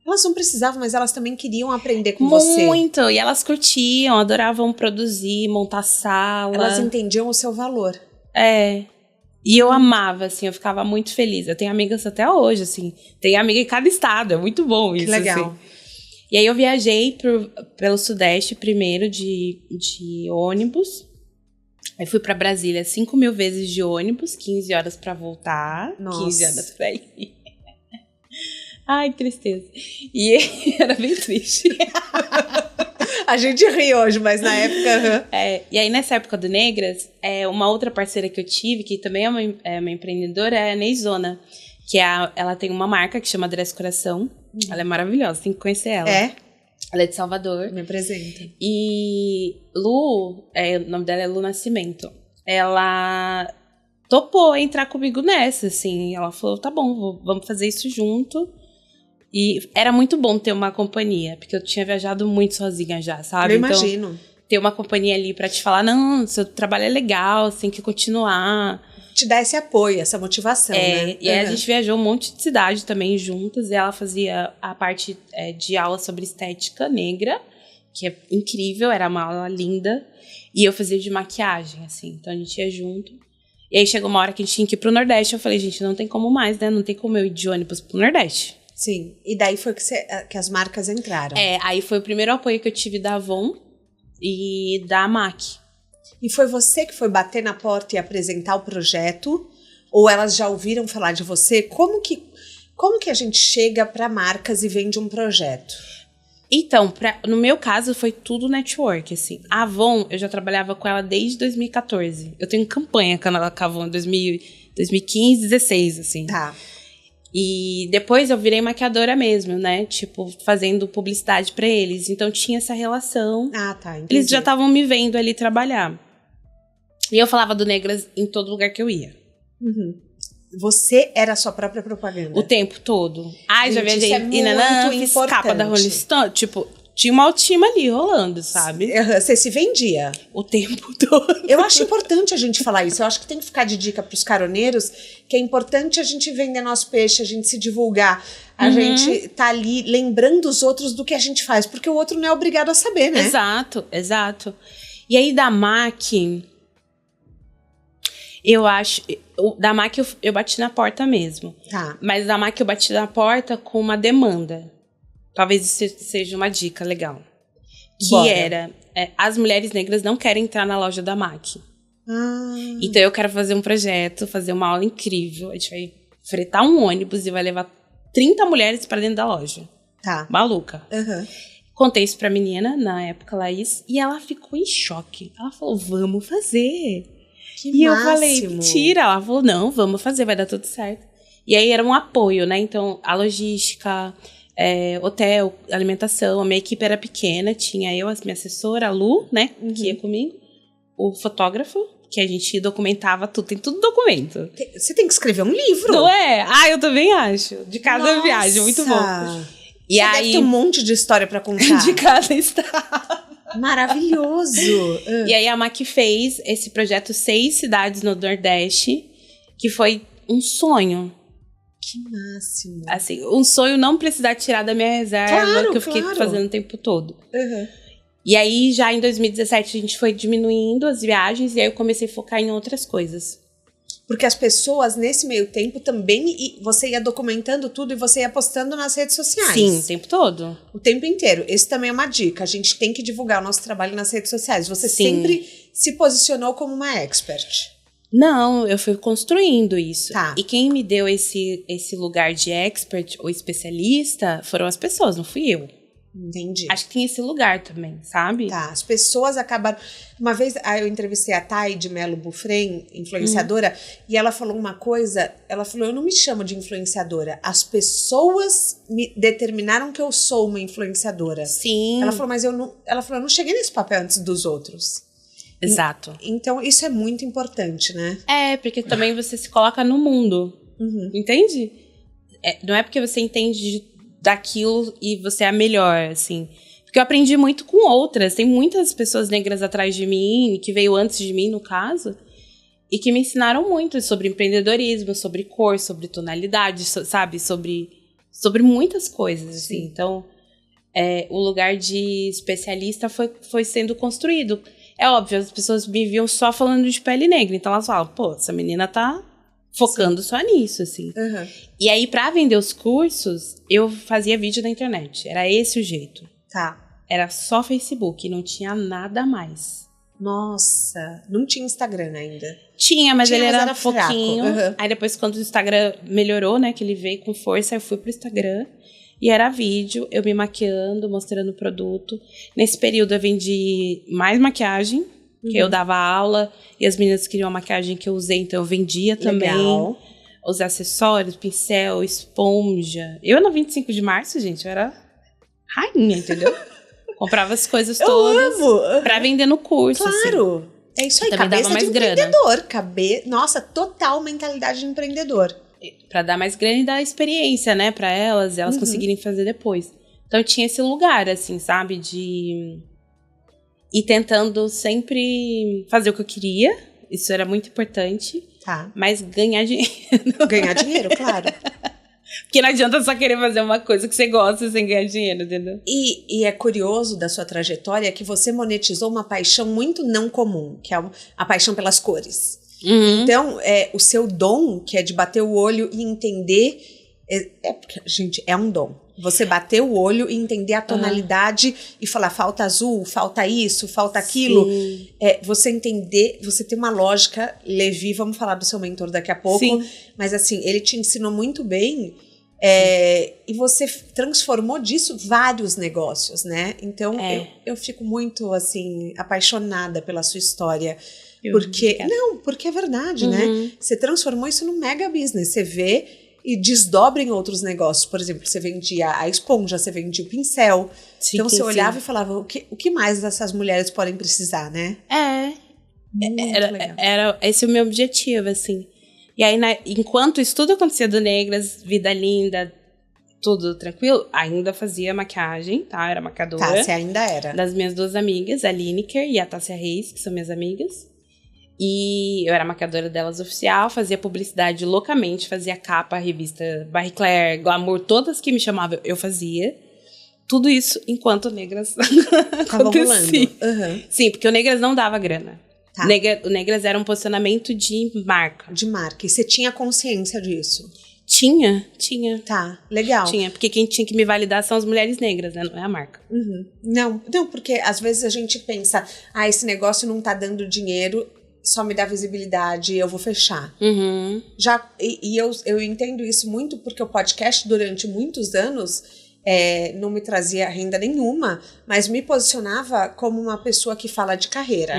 Elas não precisavam, mas elas também queriam aprender com você. Muito, e elas curtiam, adoravam produzir, montar sala. Elas entendiam o seu valor. E eu amava, assim, eu ficava muito feliz. Eu tenho amigas até hoje, assim. Tenho amiga em cada estado, é muito bom isso, que legal. Assim. E aí eu viajei pelo Sudeste primeiro de ônibus. Aí fui pra Brasília 5.000 vezes de ônibus, 15 horas pra voltar, Nossa. 15 horas pra ir. Ai, que tristeza. E era bem triste. A gente ri hoje, mas na época... E aí, nessa época do Negras, uma outra parceira que eu tive, que também é uma empreendedora, é a Neizona. Que ela tem uma marca que chama Dress Coração. Ela é maravilhosa, tem que conhecer ela. Ela é de Salvador. Me apresenta. E Lu, o nome dela é Lu Nascimento. Ela topou entrar comigo nessa, assim. Ela falou, tá bom, vamos fazer isso junto. E era muito bom ter uma companhia, porque eu tinha viajado muito sozinha já, sabe? Eu imagino. Então, ter uma companhia ali pra te falar, não, seu trabalho é legal, você tem que continuar. Te dá esse apoio, essa motivação, né? E aí a gente viajou um monte de cidade também juntas, e ela fazia a parte de aula sobre estética negra, que é incrível, era uma aula linda, e eu fazia de maquiagem, assim, então a gente ia junto. E aí chegou uma hora que a gente tinha que ir pro Nordeste, eu falei, gente, não tem como mais, né? Não tem como eu ir de ônibus pro Nordeste. Sim, e daí foi que as marcas entraram. Aí foi o primeiro apoio que eu tive da Avon e da MAC. E foi você que foi bater na porta e apresentar o projeto? Ou elas já ouviram falar de você? Como que a gente chega para marcas e vende um projeto? Então, no meu caso, foi tudo network, assim. A Avon, eu já trabalhava com ela desde 2014. Eu tenho campanha com a Avon em 2015, 2016, assim. Tá. E depois eu virei maquiadora mesmo, né? Tipo, fazendo publicidade pra eles. Então tinha essa relação. Ah, tá, entendi. Eles já estavam me vendo ali trabalhar. E eu falava do Negras em todo lugar que eu ia. Uhum. Você era a sua própria propaganda? O tempo todo. Ai, gente, já viajei. isso é muito fiz importante. capa da Rolling Stone. Tipo, tinha uma autoestima ali rolando, sabe? Você se vendia. O tempo todo. Eu acho importante a gente falar isso. Eu acho que tem que ficar de dica para os caroneiros, que é importante a gente vender nosso peixe, a gente se divulgar, a gente tá ali lembrando os outros do que a gente faz, porque o outro não é obrigado a saber, né? Exato, exato. E aí da MAC, eu acho... Da MAC eu bati na porta mesmo. Tá. Mas da MAC eu bati na porta com uma demanda. Talvez isso seja uma dica legal. Que Bora. era, as mulheres negras não querem entrar na loja da MAC. Ah. Então eu quero fazer um projeto, fazer uma aula incrível. A gente vai fretar um ônibus e vai levar 30 mulheres pra dentro da loja. Tá. Maluca. Uhum. Contei isso pra menina, na época, Laís, e ela ficou em choque. Ela falou, vamos fazer. Que eu máximo. falei, mentira. Ela falou, não, vamos fazer, vai dar tudo certo. E aí era um apoio, né? Então, a logística, hotel, alimentação, a minha equipe era pequena, tinha eu, a minha assessora, a Lu, né, que ia comigo, o fotógrafo, que a gente documentava tudo, tem tudo documento. Você tem que escrever um livro. Não é? Ah, eu também acho. De cada viagem, muito bom. E você aí, deve ter um monte de história pra contar. de cada estado. Maravilhoso. E aí a MAC fez esse projeto 6 cidades no Nordeste, que foi um sonho. Que máximo. Assim, um sonho não precisar tirar da minha reserva, Claro, que eu fiquei claro. fazendo o tempo todo. Uhum. E aí, já em 2017, a gente foi diminuindo as viagens, e aí eu comecei a focar em outras coisas. Porque as pessoas, nesse meio tempo, também... Você ia documentando tudo e você ia postando nas redes sociais. Sim, o tempo todo. O tempo inteiro. Esse também é uma dica. A gente tem que divulgar o nosso trabalho nas redes sociais. Você sempre se posicionou como uma expert. Não, eu fui construindo isso. Tá. E quem me deu esse lugar de expert ou especialista foram as pessoas, não fui eu. Entendi. Acho que tem esse lugar também, sabe? Tá, as pessoas acabaram... Uma vez eu entrevistei a Thay de Melo Bufrem, influenciadora, e ela falou uma coisa, ela falou, eu não me chamo de influenciadora, as pessoas me determinaram que eu sou uma influenciadora. Sim. Ela falou, mas eu não cheguei nesse papel antes dos outros. Exato. Então, isso é muito importante, né? Porque também você se coloca no mundo. Entende? Não é porque você entende daquilo e você é a melhor, assim. Porque eu aprendi muito com outras. Tem muitas pessoas negras atrás de mim, que veio antes de mim, no caso, e que me ensinaram muito sobre empreendedorismo, sobre cor, sobre tonalidade, sabe? Sobre muitas coisas, assim. Então, o lugar de especialista foi sendo construído. É óbvio, as pessoas me viam só falando de pele negra. Então elas falam, pô, essa menina tá focando só nisso, assim. Uhum. E aí, pra vender os cursos, eu fazia vídeo na internet. Era esse o jeito. Tá. Era só Facebook, não tinha nada mais. Nossa, não tinha Instagram ainda. Tinha, mas ele era fraco. pouquinho. Uhum. Aí depois, quando o Instagram melhorou, né, que ele veio com força, eu fui pro Instagram. E era vídeo, eu me maquiando, mostrando o produto. Nesse período eu vendi mais maquiagem, que eu dava aula. E as meninas queriam a maquiagem que eu usei, então eu vendia também. Legal. Os acessórios, pincel, esponja. Eu no 25 de março, gente, eu era rainha, entendeu? Comprava as coisas todas pra vender no curso. Claro. Assim. É isso aí, também cabeça dava mais de grana. empreendedor. Nossa, total mentalidade de empreendedor. Pra dar mais grana e dar experiência, né, pra elas conseguirem fazer depois. Então eu tinha esse lugar, assim, sabe, de ir tentando sempre fazer o que eu queria. Isso era muito importante. Tá. Mas ganhar dinheiro. Ganhar dinheiro, claro. Porque não adianta só querer fazer uma coisa que você gosta sem ganhar dinheiro, entendeu? E é curioso da sua trajetória que você monetizou uma paixão muito não comum, que é a paixão pelas cores. Uhum. Então, o seu dom, que é de bater o olho e entender... porque, gente, é um dom. Você bater o olho e entender a tonalidade e falar, falta azul, falta isso, falta aquilo. Você entender, você tem uma lógica. Levi, vamos falar do seu mentor daqui a pouco. Sim. Mas assim, ele te ensinou muito bem. E você transformou disso vários negócios, né? Então, eu fico muito, assim, apaixonada pela sua história. Porque é verdade, né? Você transformou isso num mega business. Você vê e desdobra em outros negócios. Por exemplo, você vendia a esponja, você vendia o pincel. Sim, então, você olhava e falava, o que mais essas mulheres podem precisar, né? Era esse o meu objetivo, assim. E aí, enquanto isso tudo acontecia do Negras, vida linda, tudo tranquilo, ainda fazia maquiagem, tá? Era maquiadora. Tá, você ainda era. Das minhas duas amigas, a Lineker e a Tássia Reis, que são minhas amigas. E eu era maquiadora delas oficial, fazia publicidade loucamente, fazia capa, revista Marie Claire, Glamour, todas que me chamavam, eu fazia. Tudo isso enquanto o Negras acontecia. Sim, porque o Negras não dava grana. Tá. O Negras era um posicionamento de marca. De marca. E você tinha consciência disso? Tinha. Tá, legal. Tinha, porque quem tinha que me validar são as mulheres negras, né? Não é a marca. Não, porque às vezes a gente pensa, esse negócio não tá dando dinheiro, só me dá visibilidade, eu vou fechar. Eu entendo isso muito porque o podcast, durante muitos anos, não me trazia renda nenhuma, mas me posicionava como uma pessoa que fala de carreira.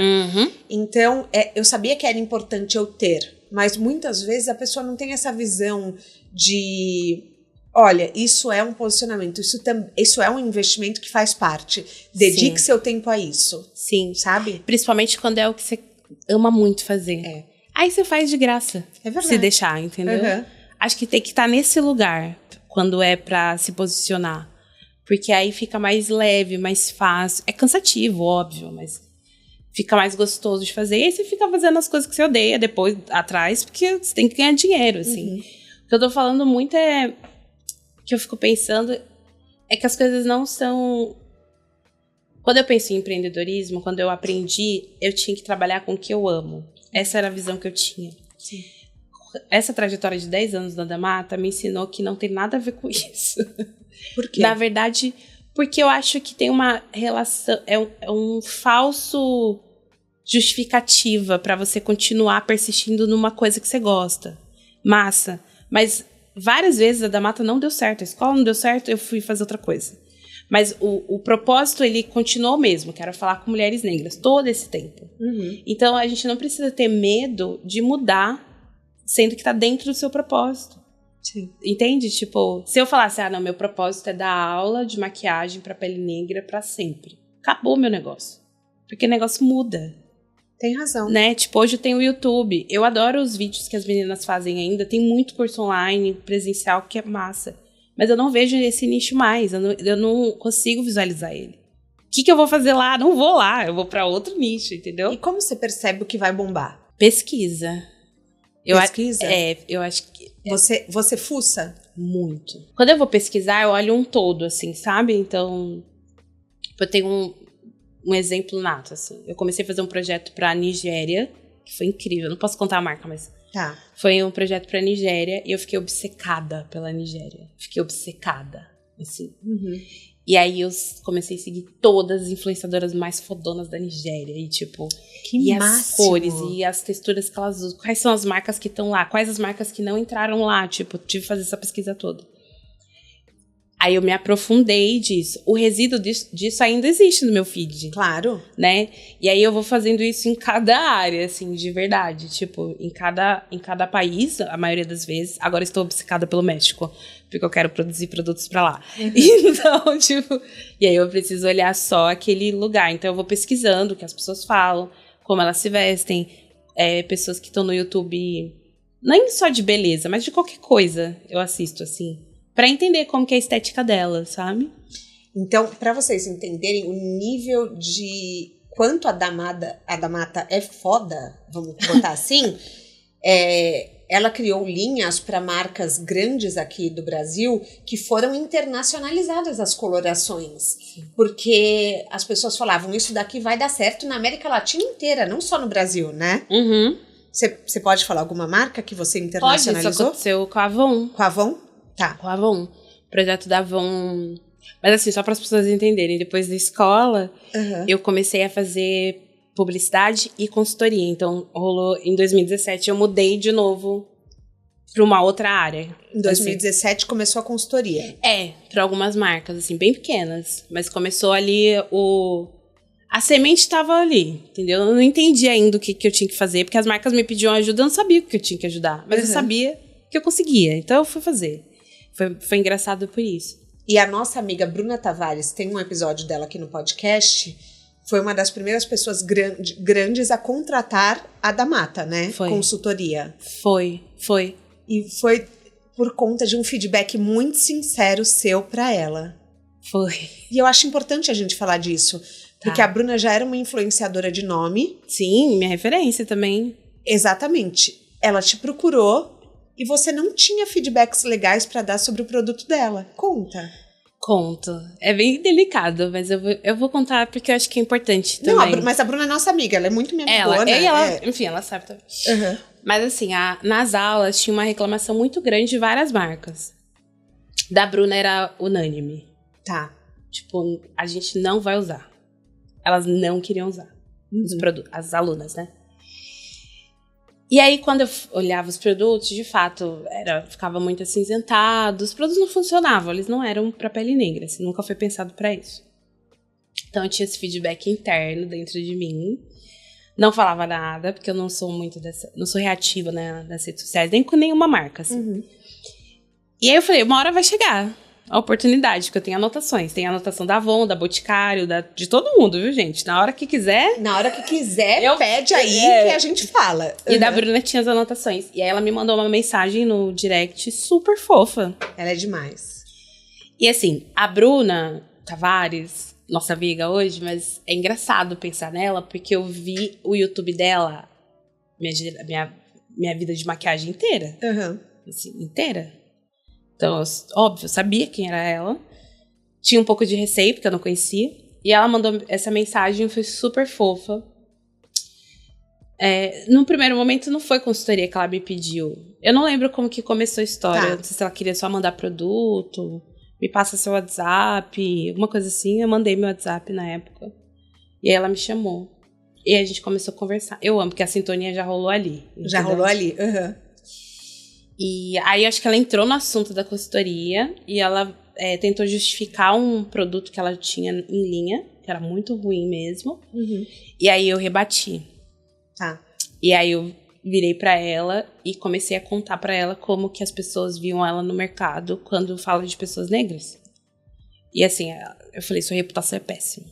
Então, eu sabia que era importante eu ter, mas muitas vezes a pessoa não tem essa visão de... Olha, isso é um posicionamento, isso é um investimento que faz parte. Dedique seu tempo a isso. Sim. Sabe? Principalmente quando é o que você ama muito fazer. Aí você faz de graça. É verdade. Se deixar, entendeu? Acho que tem que estar nesse lugar quando é pra se posicionar. Porque aí fica mais leve, mais fácil. É cansativo, óbvio, mas fica mais gostoso de fazer. E aí você fica fazendo as coisas que você odeia depois, atrás, porque você tem que ganhar dinheiro, assim. O que eu tô falando muito que eu fico pensando é que as coisas não são... Quando eu penso em empreendedorismo, quando eu aprendi, eu tinha que trabalhar com o que eu amo. Essa era a visão que eu tinha. Sim. Essa trajetória de 10 anos da Damata me ensinou que não tem nada a ver com isso. Por quê? Na verdade, porque eu acho que tem uma relação... É um falso justificativa para você continuar persistindo numa coisa que você gosta. Massa. Mas várias vezes a Damata não deu certo. A escola não deu certo, eu fui fazer outra coisa. Mas o propósito, ele continuou mesmo, que era falar com mulheres negras, todo esse tempo. Então, a gente não precisa ter medo de mudar, sendo que tá dentro do seu propósito. Sim. Entende? Tipo, se eu falasse, não, meu propósito é dar aula de maquiagem pra pele negra pra sempre. Acabou meu negócio. Porque o negócio muda. Tem razão. Né? Tipo, hoje eu tenho o YouTube. Eu adoro os vídeos que as meninas fazem ainda. Tem muito curso online, presencial, que é massa. Mas eu não vejo esse nicho mais, eu não consigo visualizar ele. O que eu vou fazer lá? Não vou lá, eu vou pra outro nicho, entendeu? E como você percebe o que vai bombar? Pesquisa. Pesquisa? Eu acho que... Você fuça? Muito. Quando eu vou pesquisar, eu olho um todo, assim, sabe? Então, eu tenho um exemplo nato, assim. Eu comecei a fazer um projeto pra Nigéria, que foi incrível. Não posso contar a marca, mas... Tá. Foi um projeto pra Nigéria e eu fiquei obcecada pela Nigéria. Fiquei obcecada, assim. Uhum. E aí eu comecei a seguir todas as influenciadoras mais fodonas da Nigéria. E tipo, que máximo. As cores e as texturas que elas usam. Quais são as marcas que estão lá? Quais as marcas que não entraram lá? Tipo, tive que fazer essa pesquisa toda. Aí eu me aprofundei disso. O resíduo disso ainda existe no meu feed. Claro. Né? E aí eu vou fazendo isso em cada área, assim, de verdade. Tipo, em cada país, a maioria das vezes. Agora estou obcecada pelo México, porque eu quero produzir produtos pra lá. Uhum. Então, tipo... E aí eu preciso olhar só aquele lugar. Então eu vou pesquisando o que as pessoas falam, como elas se vestem. Pessoas que estão no YouTube, nem só de beleza, mas de qualquer coisa eu assisto, assim. Pra entender como que é a estética dela, sabe? Então, pra vocês entenderem o nível de quanto a da Mata é foda, vamos botar assim, ela criou linhas para marcas grandes aqui do Brasil que foram internacionalizadas as colorações. Porque as pessoas falavam, isso daqui vai dar certo na América Latina inteira, não só no Brasil, né? Uhum. Você pode falar alguma marca que você internacionalizou? Pode, isso aconteceu com a Avon. Com a Avon? Tá. Com a Avon. O projeto da Avon... Mas assim, só para as pessoas entenderem, depois da escola, eu comecei a fazer publicidade e consultoria. Então, rolou em 2017, eu mudei de novo para uma outra área. Em 2017 começou a consultoria? Para algumas marcas, assim, bem pequenas. Mas começou ali A semente estava ali, entendeu? Eu não entendi ainda o que eu tinha que fazer, porque as marcas me pediam ajuda, eu não sabia o que eu tinha que ajudar. Mas eu sabia que eu conseguia, então eu fui fazer. Foi engraçado por isso. E a nossa amiga Bruna Tavares, tem um episódio dela aqui no podcast, foi uma das primeiras pessoas grandes a contratar a da Mata, né? Foi. Consultoria. Foi. E foi por conta de um feedback muito sincero seu pra ela. Foi. E eu acho importante a gente falar disso, porque a Bruna já era uma influenciadora de nome. Sim, minha referência também. Exatamente. Ela te procurou e você não tinha feedbacks legais pra dar sobre o produto dela. Conto. É bem delicado, mas eu vou contar porque eu acho que é importante também. Não, mas a Bruna é nossa amiga, ela é muito minha amigona. Enfim, ela sabe também. Mas assim, nas aulas tinha uma reclamação muito grande de várias marcas. Da Bruna era unânime. Tá. Tipo, a gente não vai usar. Elas não queriam usar. As alunas, né? E aí, quando eu olhava os produtos, de fato, ficava muito acinzentado. Os produtos não funcionavam, eles não eram pra pele negra. Assim, nunca foi pensado pra isso. Então, eu tinha esse feedback interno dentro de mim. Não falava nada, porque eu não sou muito não sou reativa, né, nas redes sociais, nem com nenhuma marca, assim. E aí eu falei, uma hora vai chegar a oportunidade, porque eu tenho anotações. Tem a anotação da Avon, da Boticário, de todo mundo, viu, gente? Na hora que quiser... Pede aí que a gente fala. E da Bruna tinha as anotações. E aí ela me mandou uma mensagem no direct super fofa. Ela é demais. E assim, a Bruna Tavares, nossa amiga hoje, mas é engraçado pensar nela, porque eu vi o YouTube dela, minha vida de maquiagem inteira. Assim, inteira. Então, óbvio, eu sabia quem era ela. Tinha um pouco de receio, porque eu não conhecia. E ela mandou essa mensagem, foi super fofa. No primeiro momento, não foi consultoria que ela me pediu. Eu não lembro como que começou a história. Não sei se ela queria só mandar produto, me passa seu WhatsApp, alguma coisa assim. Eu mandei meu WhatsApp na época. E aí ela me chamou. E a gente começou a conversar. Eu amo, porque a sintonia já rolou ali. Já rolou ali, E aí, acho que ela entrou no assunto da consultoria e ela tentou justificar um produto que ela tinha em linha, que era muito ruim mesmo. E aí, eu rebati. Tá. E aí, eu virei pra ela e comecei a contar pra ela como que as pessoas viam ela no mercado quando fala de pessoas negras. E assim, eu falei, sua reputação é péssima.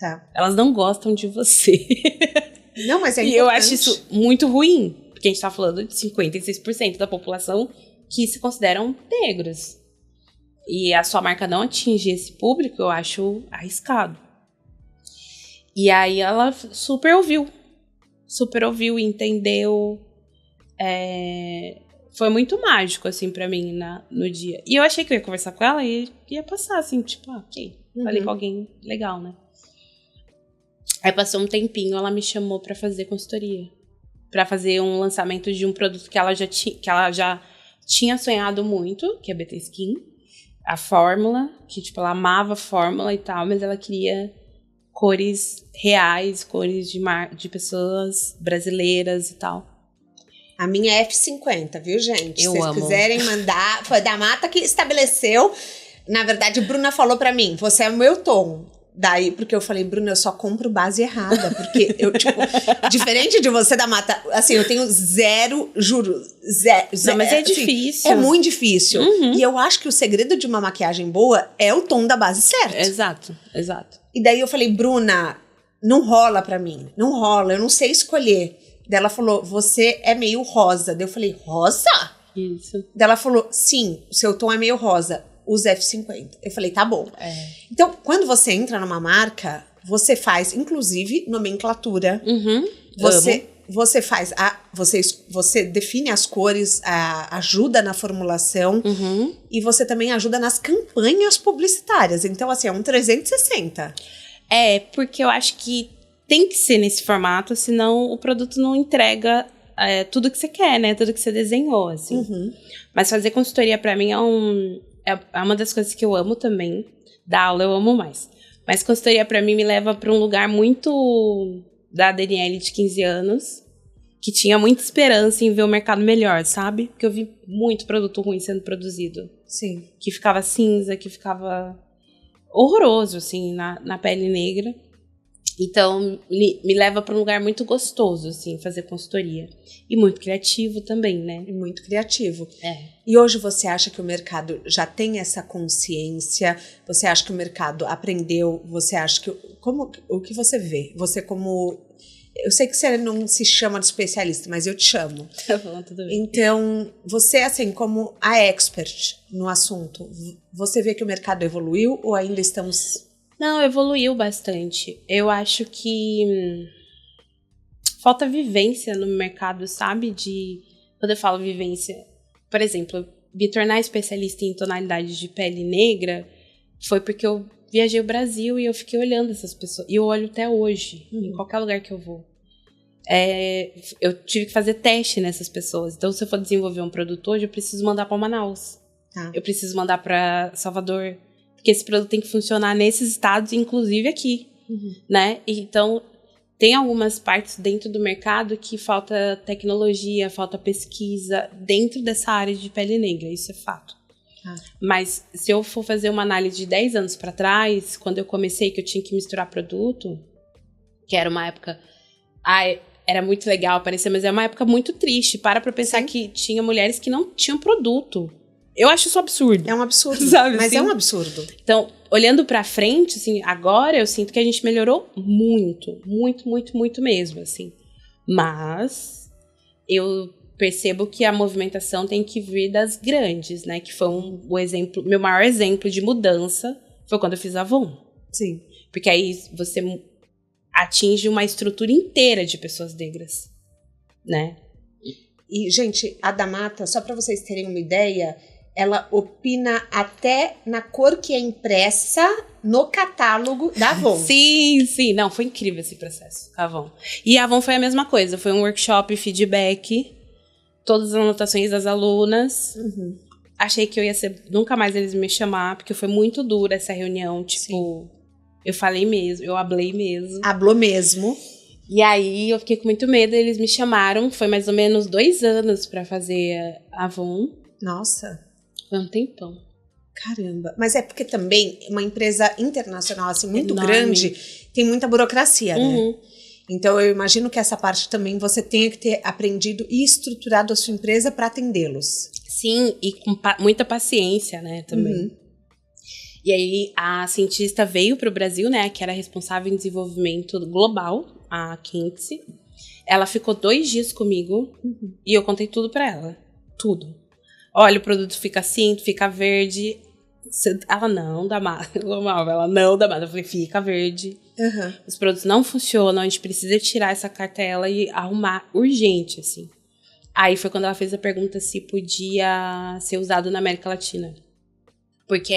Tá. Elas não gostam de você. Não, mas é importante. E eu acho isso muito ruim. Porque a gente tá falando de 56% da população que se consideram negros. E a sua marca não atingir esse público, eu acho arriscado. E aí ela super ouviu e entendeu. foi muito mágico, assim, pra mim no dia. E eu achei que eu ia conversar com ela e ia passar, assim, tipo, ok, falei com alguém legal, né? Aí passou um tempinho, ela me chamou pra fazer consultoria. Pra fazer um lançamento de um produto que ela já tinha sonhado muito, que é a BT Skin. A fórmula, que, tipo, ela amava a fórmula e tal, mas ela queria cores reais, cores de pessoas brasileiras e tal. A minha é F50, viu, gente? Eu Se vocês amo. quiserem mandar, foi da Mata que estabeleceu. Na verdade, Bruna falou pra mim, você é o meu tom. Daí, porque eu falei, Bruna, eu só compro base errada. Porque eu, tipo, diferente de você da Mata, assim, eu tenho zero, juro, zero. Não, mas é assim, difícil. É muito difícil. E eu acho que o segredo de uma maquiagem boa é o tom da base certo. Exato. E daí eu falei, Bruna, não rola pra mim. Não rola, eu não sei escolher. Daí ela falou, você é meio rosa. Daí eu falei, rosa? Isso. Daí ela falou, sim, o seu tom é meio rosa. Usa F50. Eu falei, tá bom. Então, quando você entra numa marca, você faz, inclusive, nomenclatura. Você faz você define as cores, ajuda na formulação e você também ajuda nas campanhas publicitárias. Então, assim, é um 360. Porque eu acho que tem que ser nesse formato, senão o produto não entrega tudo que você quer, né? Tudo que você desenhou, assim. Mas fazer consultoria pra mim é uma das coisas que eu amo também. Dar aula eu amo mais. Mas consultoria pra mim me leva pra um lugar muito da Daniele de 15 anos, que tinha muita esperança em ver o mercado melhor, sabe? Porque eu vi muito produto ruim sendo produzido. Sim. Que ficava cinza, que ficava horroroso, assim, na pele negra. Então, me leva para um lugar muito gostoso, assim, fazer consultoria. E muito criativo também, né? E muito criativo. E hoje você acha que o mercado já tem essa consciência? Você acha que o mercado aprendeu? Você acha que... o que você vê? Você como... Eu sei que você não se chama de especialista, mas eu te chamo. Tá bom, tudo bem. Então, você, assim, como a expert no assunto, você vê que o mercado evoluiu ou ainda estamos... Não, evoluiu bastante. Eu acho que falta vivência no mercado, sabe? Quando eu falo vivência, por exemplo, me tornar especialista em tonalidades de pele negra foi porque eu viajei o Brasil e eu fiquei olhando essas pessoas. E eu olho até hoje, em qualquer lugar que eu vou. Eu tive que fazer teste nessas pessoas. Então, se eu for desenvolver um produto hoje, eu preciso mandar para Manaus. Eu preciso mandar para Salvador. Porque esse produto tem que funcionar nesses estados, inclusive aqui, né? Então, tem algumas partes dentro do mercado que falta tecnologia, falta pesquisa dentro dessa área de pele negra, isso é fato. Mas se eu for fazer uma análise de 10 anos para trás, quando eu comecei que eu tinha que misturar produto, que era uma época... era muito legal aparecer, mas é uma época muito triste. Para pensar que tinha mulheres que não tinham produto. Eu acho isso absurdo. É um absurdo, sabe, mas assim? é um absurdo. Então, olhando pra frente, assim, agora eu sinto que a gente melhorou muito, muito, muito, muito mesmo, assim. Mas eu percebo que a movimentação tem que vir das grandes, né? Que foi o exemplo, meu maior exemplo de mudança foi quando eu fiz a Avon. Sim. Porque aí você atinge uma estrutura inteira de pessoas negras, né? E, gente, a da Mata, só pra vocês terem uma ideia... Ela opina até na cor que é impressa no catálogo da Avon. Sim. Não, foi incrível esse processo com a Avon. E a Avon foi a mesma coisa. Foi um workshop, feedback, todas as anotações das alunas. Achei que eu ia ser... Nunca mais eles me chamar, porque foi muito dura essa reunião. Tipo, eu falei mesmo, eu hablei mesmo. Hablou mesmo. E aí, eu fiquei com muito medo. Eles me chamaram. Foi mais ou menos 2 anos pra fazer a Avon. Nossa... Foi um tempão. Caramba. Mas é porque também uma empresa internacional, assim, muito enorme, grande, tem muita burocracia, né? Então, eu imagino que essa parte também você tenha que ter aprendido e estruturado a sua empresa para atendê-los. Sim, e com muita paciência, né, também. E aí, a cientista veio para o Brasil, né, que era responsável em desenvolvimento global, a Kinsey. Ela ficou 2 dias comigo e eu contei tudo para ela. Tudo. Olha, o produto fica assim, fica verde. Ela não dá mais. Ela não dá mais. Eu falei, fica verde. Os produtos não funcionam, a gente precisa tirar essa cartela e arrumar urgente, assim. Aí foi quando ela fez a pergunta se podia ser usado na América Latina. Porque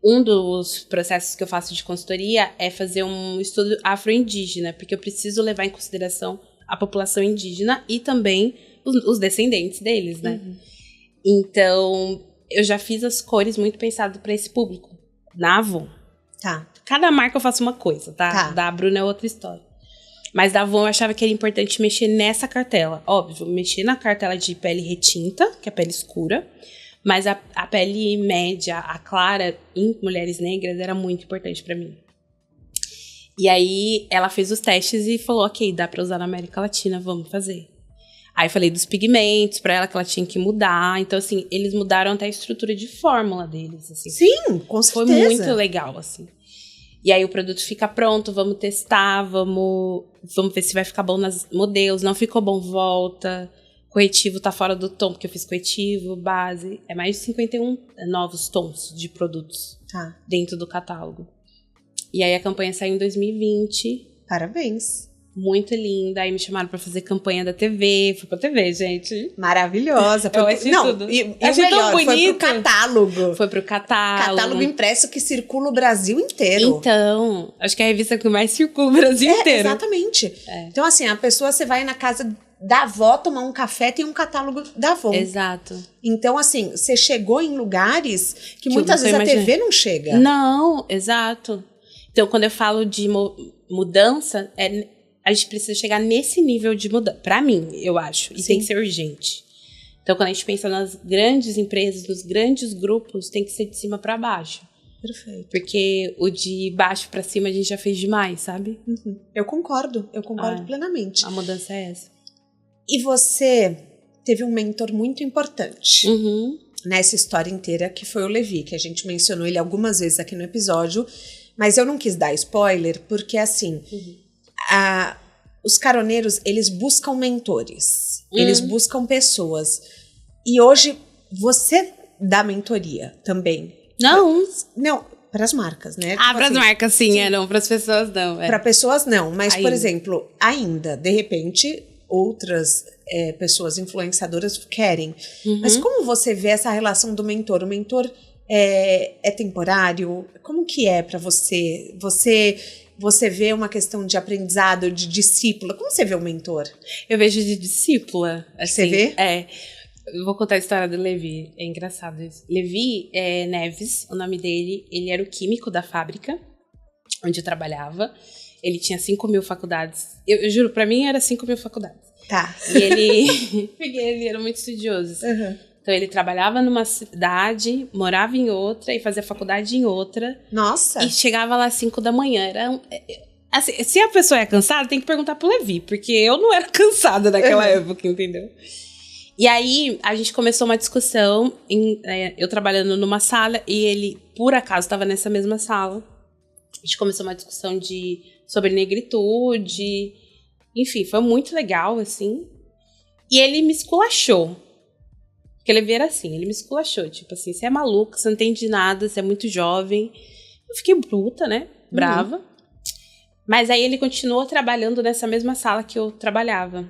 um dos processos que eu faço de consultoria é fazer um estudo afro-indígena, porque eu preciso levar em consideração a população indígena e também os descendentes deles, né? Então, eu já fiz as cores muito pensado para esse público. Na Avon. Tá. Cada marca eu faço uma coisa, tá? Da Bruna é outra história. Mas da Avon eu achava que era importante mexer nessa cartela. Óbvio, mexer na cartela de pele retinta, que é a pele escura. Mas a pele média, a clara, em mulheres negras, era muito importante pra mim. E aí, ela fez os testes e falou, ok, dá pra usar na América Latina, vamos fazer. Aí, falei dos pigmentos pra ela, que ela tinha que mudar. Então, assim, eles mudaram até a estrutura de fórmula deles, assim. Sim, com certeza. Foi muito legal, assim. E aí, o produto fica pronto, vamos testar, vamos ver se vai ficar bom nas modelos. Não ficou bom, volta. Corretivo tá fora do tom, porque eu fiz corretivo, base. É mais de 51 novos tons de produtos dentro do catálogo. E aí a campanha saiu em 2020. Parabéns. Muito linda. Aí me chamaram pra fazer campanha da TV. Fui pra TV, gente. Maravilhosa. Eu achei tudo. E achei o melhor, tão bonito. foi pro catálogo. Foi pro catálogo. Catálogo impresso que circula o Brasil inteiro. Então, acho que é a revista que mais circula o Brasil inteiro. Exatamente. Então, assim, a pessoa, você vai na casa da avó tomar um café, tem um catálogo da avó. Exato. Então, assim, você chegou em lugares que muitas vezes a TV não chega. Não, exato. Então, quando eu falo de mudança, a gente precisa chegar nesse nível de mudança. Pra mim, eu acho. E tem que ser urgente. Então, quando a gente pensa nas grandes empresas, nos grandes grupos, tem que ser de cima pra baixo. Perfeito. Porque o de baixo pra cima a gente já fez demais, sabe? Eu concordo plenamente. A mudança é essa. E você teve um mentor muito importante nessa história inteira, que foi o Levi, que a gente mencionou ele algumas vezes aqui no episódio, mas eu não quis dar spoiler, porque assim, os caroneiros, eles buscam mentores, eles buscam pessoas. E hoje, você dá mentoria também. Não, para as marcas, né? Tipo para as marcas, sim. Não, para as pessoas não. Para pessoas não, mas, ainda. Por exemplo, ainda, de repente, outras pessoas influenciadoras querem. Mas como você vê essa relação do mentor? O mentor é temporário? Como que é para você? Você vê uma questão de aprendizado, de discípula? Como você vê o mentor? Eu vejo de discípula. Assim, você vê? Eu vou contar a história do Levi. É engraçado isso. Levi Neves, o nome dele. Ele era o químico da fábrica onde eu trabalhava. Ele tinha 5.000 faculdades. Eu juro, pra mim era 5.000 faculdades. Tá. E ele era muito estudioso. Assim. Então ele trabalhava numa cidade, morava em outra e fazia faculdade em outra. Nossa! E chegava lá às 5 da manhã. Assim, se a pessoa é cansada, tem que perguntar pro Levi, porque eu não era cansada naquela época, entendeu? E aí, a gente começou uma discussão, eu trabalhando numa sala, e ele, por acaso, estava nessa mesma sala. A gente começou uma discussão sobre negritude, enfim, foi muito legal, assim. E ele me esculachou. Porque ele era assim, ele me esculachou, tipo assim, você é maluca, você não entende nada, você é muito jovem. Eu fiquei bruta, né? Brava. Mas aí ele continuou trabalhando nessa mesma sala que eu trabalhava.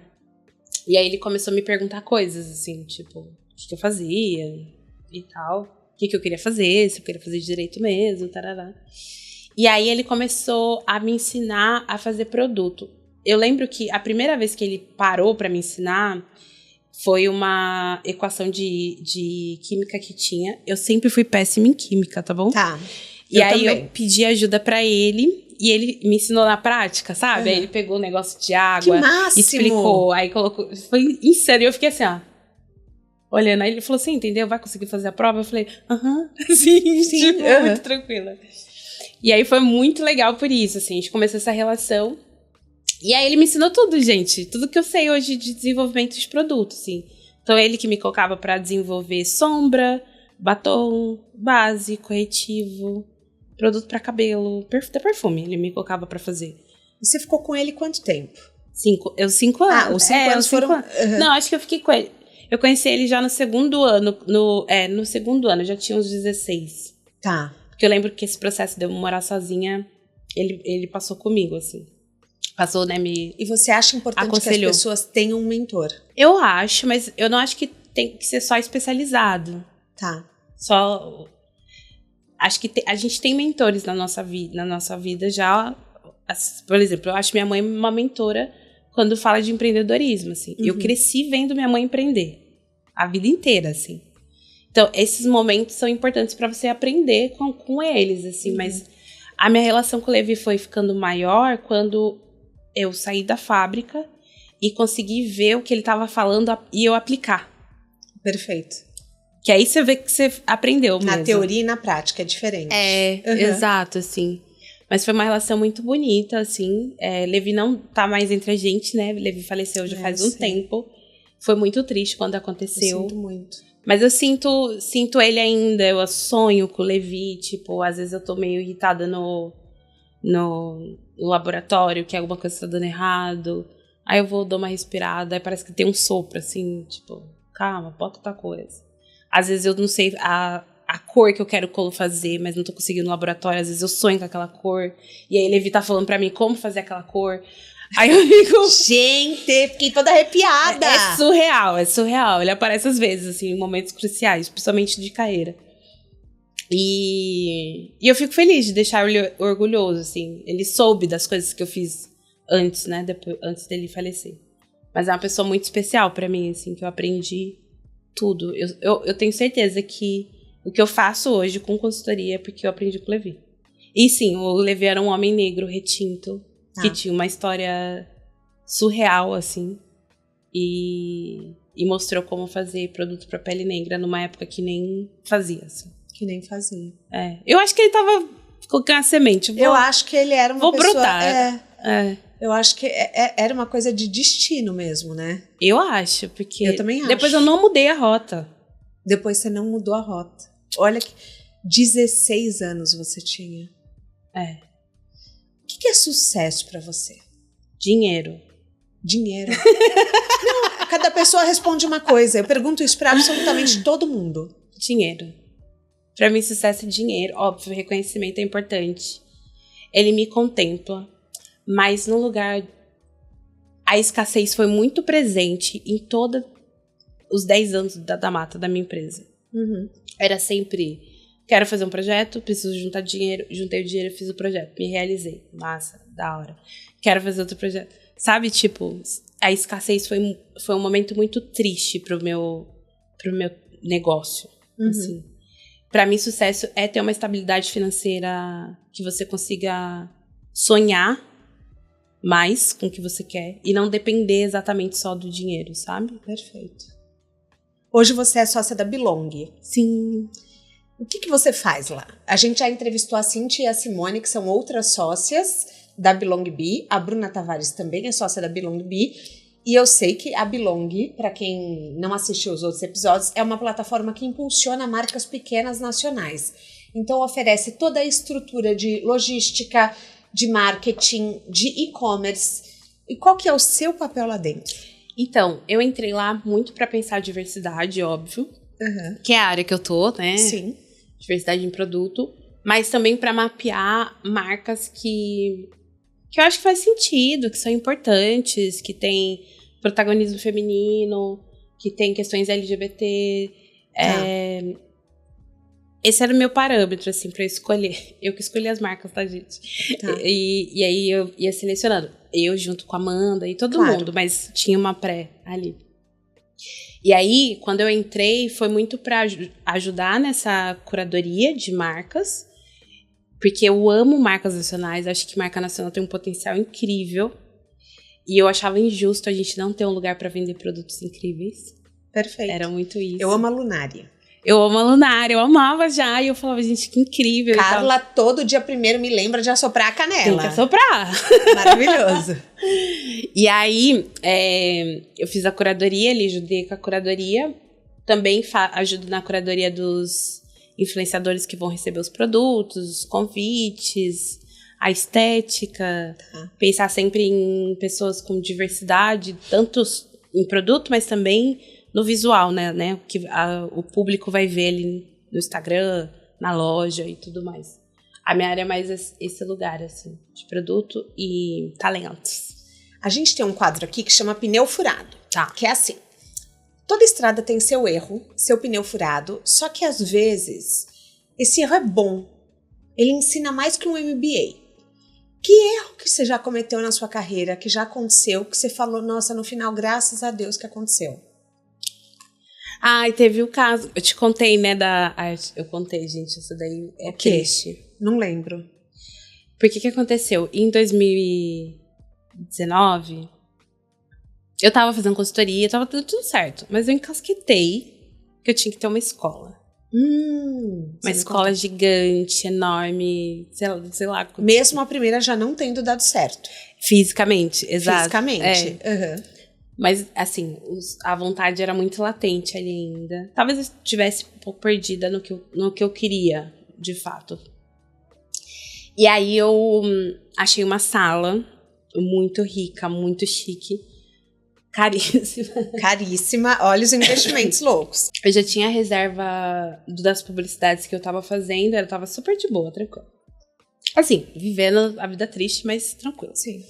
E aí ele começou a me perguntar coisas, assim, tipo, o que eu fazia e tal. O que eu queria fazer, se eu queria fazer direito mesmo, tarará. E aí ele começou a me ensinar a fazer produto. Eu lembro que a primeira vez que ele parou pra me ensinar foi uma equação de química que tinha. Eu sempre fui péssima em química, tá bom? Tá. E aí eu pedi ajuda pra ele. E ele me ensinou na prática, sabe? Aí ele pegou o negócio de água, explicou, aí colocou. Foi insano. E eu fiquei assim, ó. Olhando. Aí ele falou assim: entendeu? Vai conseguir fazer a prova? Eu falei: sim, tipo, muito tranquila. E aí foi muito legal por isso, assim. A gente começou essa relação. E aí ele me ensinou tudo, gente. Tudo que eu sei hoje de desenvolvimento de produto, assim. Então ele que me colocava pra desenvolver sombra, batom, base, corretivo, produto pra cabelo, até perfume ele me colocava pra fazer. E você ficou com ele quanto tempo? 5 anos. Os 5 anos foram... Não, acho que eu fiquei com ele. Eu conheci ele já no segundo ano. No segundo ano, eu já tinha uns 16. Tá. Porque eu lembro que esse processo de eu morar sozinha, ele passou comigo, assim. passou, né, E você acha importante aconselhou. que as pessoas tenham um mentor? Eu acho, mas eu não acho que tem que ser só especializado. Tá. Acho que a gente tem mentores na nossa vida já. Por exemplo, eu acho minha mãe uma mentora quando fala de empreendedorismo, assim. Eu cresci vendo minha mãe empreender a vida inteira, assim. Então, esses momentos são importantes para você aprender com eles, assim. Mas a minha relação com o Levi foi ficando maior quando eu saí da fábrica e consegui ver o que ele estava falando e eu aplicar. Perfeito. Que aí você vê que você aprendeu mesmo. Na teoria e na prática é diferente. Exato, assim. Mas foi uma relação muito bonita, assim. Levi não tá mais entre a gente, né? Levi faleceu já faz um tempo. Foi muito triste quando aconteceu. Eu sinto muito. Mas eu sinto ele ainda. Eu sonho com o Levi. Tipo, às vezes eu tô meio irritada no laboratório, que alguma coisa tá dando errado. Aí eu vou dar uma respirada. Aí parece que tem um sopro, assim. Tipo, calma, bota outra coisa. Às vezes eu não sei a cor que eu quero fazer, mas não tô conseguindo no laboratório. Às vezes eu sonho com aquela cor. E aí Levi tá falando pra mim como fazer aquela cor. Aí eu fico... Gente, fiquei toda arrepiada. É surreal. Ele aparece às vezes, assim, em momentos cruciais, principalmente de carreira. E eu fico feliz de deixar ele orgulhoso, assim. Ele soube das coisas que eu fiz antes, né? Antes dele falecer. Mas é uma pessoa muito especial pra mim, assim, que eu aprendi tudo. Eu tenho certeza que o que eu faço hoje com consultoria é porque eu aprendi com o Levi. E sim, o Levi era um homem negro retinto, que tinha uma história surreal, assim. E mostrou como fazer produto pra pele negra numa época que nem fazia, assim. Que nem fazia. Eu acho que ele tava colocando a semente. Eu acho que ele era uma pessoa... brotar. Eu acho que era uma coisa de destino mesmo, né? Eu acho, porque... Eu também acho. Depois eu não mudei a rota. Depois você não mudou a rota. Olha que 16 anos você tinha. O que é sucesso pra você? Dinheiro. Não, cada pessoa responde uma coisa. Eu pergunto isso pra absolutamente todo mundo. Dinheiro. Pra mim, sucesso é dinheiro. Óbvio, reconhecimento é importante. Ele me contempla. Mas no lugar... A escassez foi muito presente em todos os 10 anos da Mata, da minha empresa. Era sempre... Quero fazer um projeto, preciso juntar dinheiro. Juntei o dinheiro, fiz o projeto. Me realizei. Massa, da hora. Quero fazer outro projeto. Sabe, tipo... A escassez foi um momento muito triste pro meu negócio. Assim. Pra mim, sucesso é ter uma estabilidade financeira que você consiga sonhar mais com o que você quer e não depender exatamente só do dinheiro, sabe? Perfeito. Hoje você é sócia da Belong. Sim. O que você faz lá? A gente já entrevistou a Cintia e a Simone, que são outras sócias da Belong Bee. A Bruna Tavares também é sócia da Belong Bee. E eu sei que a Belong, para quem não assistiu os outros episódios, é uma plataforma que impulsiona marcas pequenas nacionais. Então oferece toda a estrutura de logística, de marketing, de e-commerce. E qual que é o seu papel lá dentro? Então, eu entrei lá muito para pensar diversidade, óbvio. Que é a área que eu tô, né? Sim. Diversidade em produto. Mas também para mapear marcas que eu acho que faz sentido, que são importantes, que tem protagonismo feminino, que tem questões LGBT. Esse era o meu parâmetro, assim, pra eu escolher. Eu que escolhi as marcas, tá, gente? E aí eu ia selecionando. Eu junto com a Amanda e todo mundo, mas tinha uma pré ali. E aí, quando eu entrei, foi muito pra ajudar nessa curadoria de marcas, porque eu amo marcas nacionais, acho que marca nacional tem um potencial incrível. E eu achava injusto a gente não ter um lugar pra vender produtos incríveis. Perfeito. Era muito isso. Eu amo a Lunária. Eu amo a Lunária, eu amava já, e eu falava, gente, que incrível. Carla, todo dia primeiro me lembra de assoprar a canela. Tem que assoprar. Maravilhoso. E aí, eu fiz a curadoria, ali, ajudei com a curadoria. Também ajudo na curadoria dos influenciadores que vão receber os produtos, os convites, a estética. Pensar sempre em pessoas com diversidade, tanto em produto, mas também no visual, né? Que o público vai ver ali no Instagram, na loja e tudo mais. A minha área é mais esse lugar, assim, de produto e talentos. A gente tem um quadro aqui que chama pneu furado. Tá. Que é assim. Toda estrada tem seu erro, seu pneu furado, só que às vezes esse erro é bom. Ele ensina mais que um MBA. Que erro que você já cometeu na sua carreira, que já aconteceu, que você falou, nossa, no final, graças a Deus que aconteceu? Ah, e teve o caso, eu te contei, né, eu contei, gente, isso daí é triste. Não lembro. Porque que aconteceu? Em 2019, eu tava fazendo consultoria, tava tudo certo, mas eu encasquetei que eu tinha que ter uma escola. Uma escola gigante, enorme, sei lá. Mesmo a primeira já não tendo dado certo. Fisicamente, exato. Fisicamente. Mas, assim, a vontade era muito latente ali ainda. Talvez eu estivesse um pouco perdida no que eu queria, de fato. E aí eu achei uma sala muito rica, muito chique. Caríssima. Olha os investimentos loucos. Eu já tinha a reserva das publicidades que eu tava fazendo. Eu tava super de boa, tranquila. Assim, vivendo a vida triste, mas tranquila. Sim.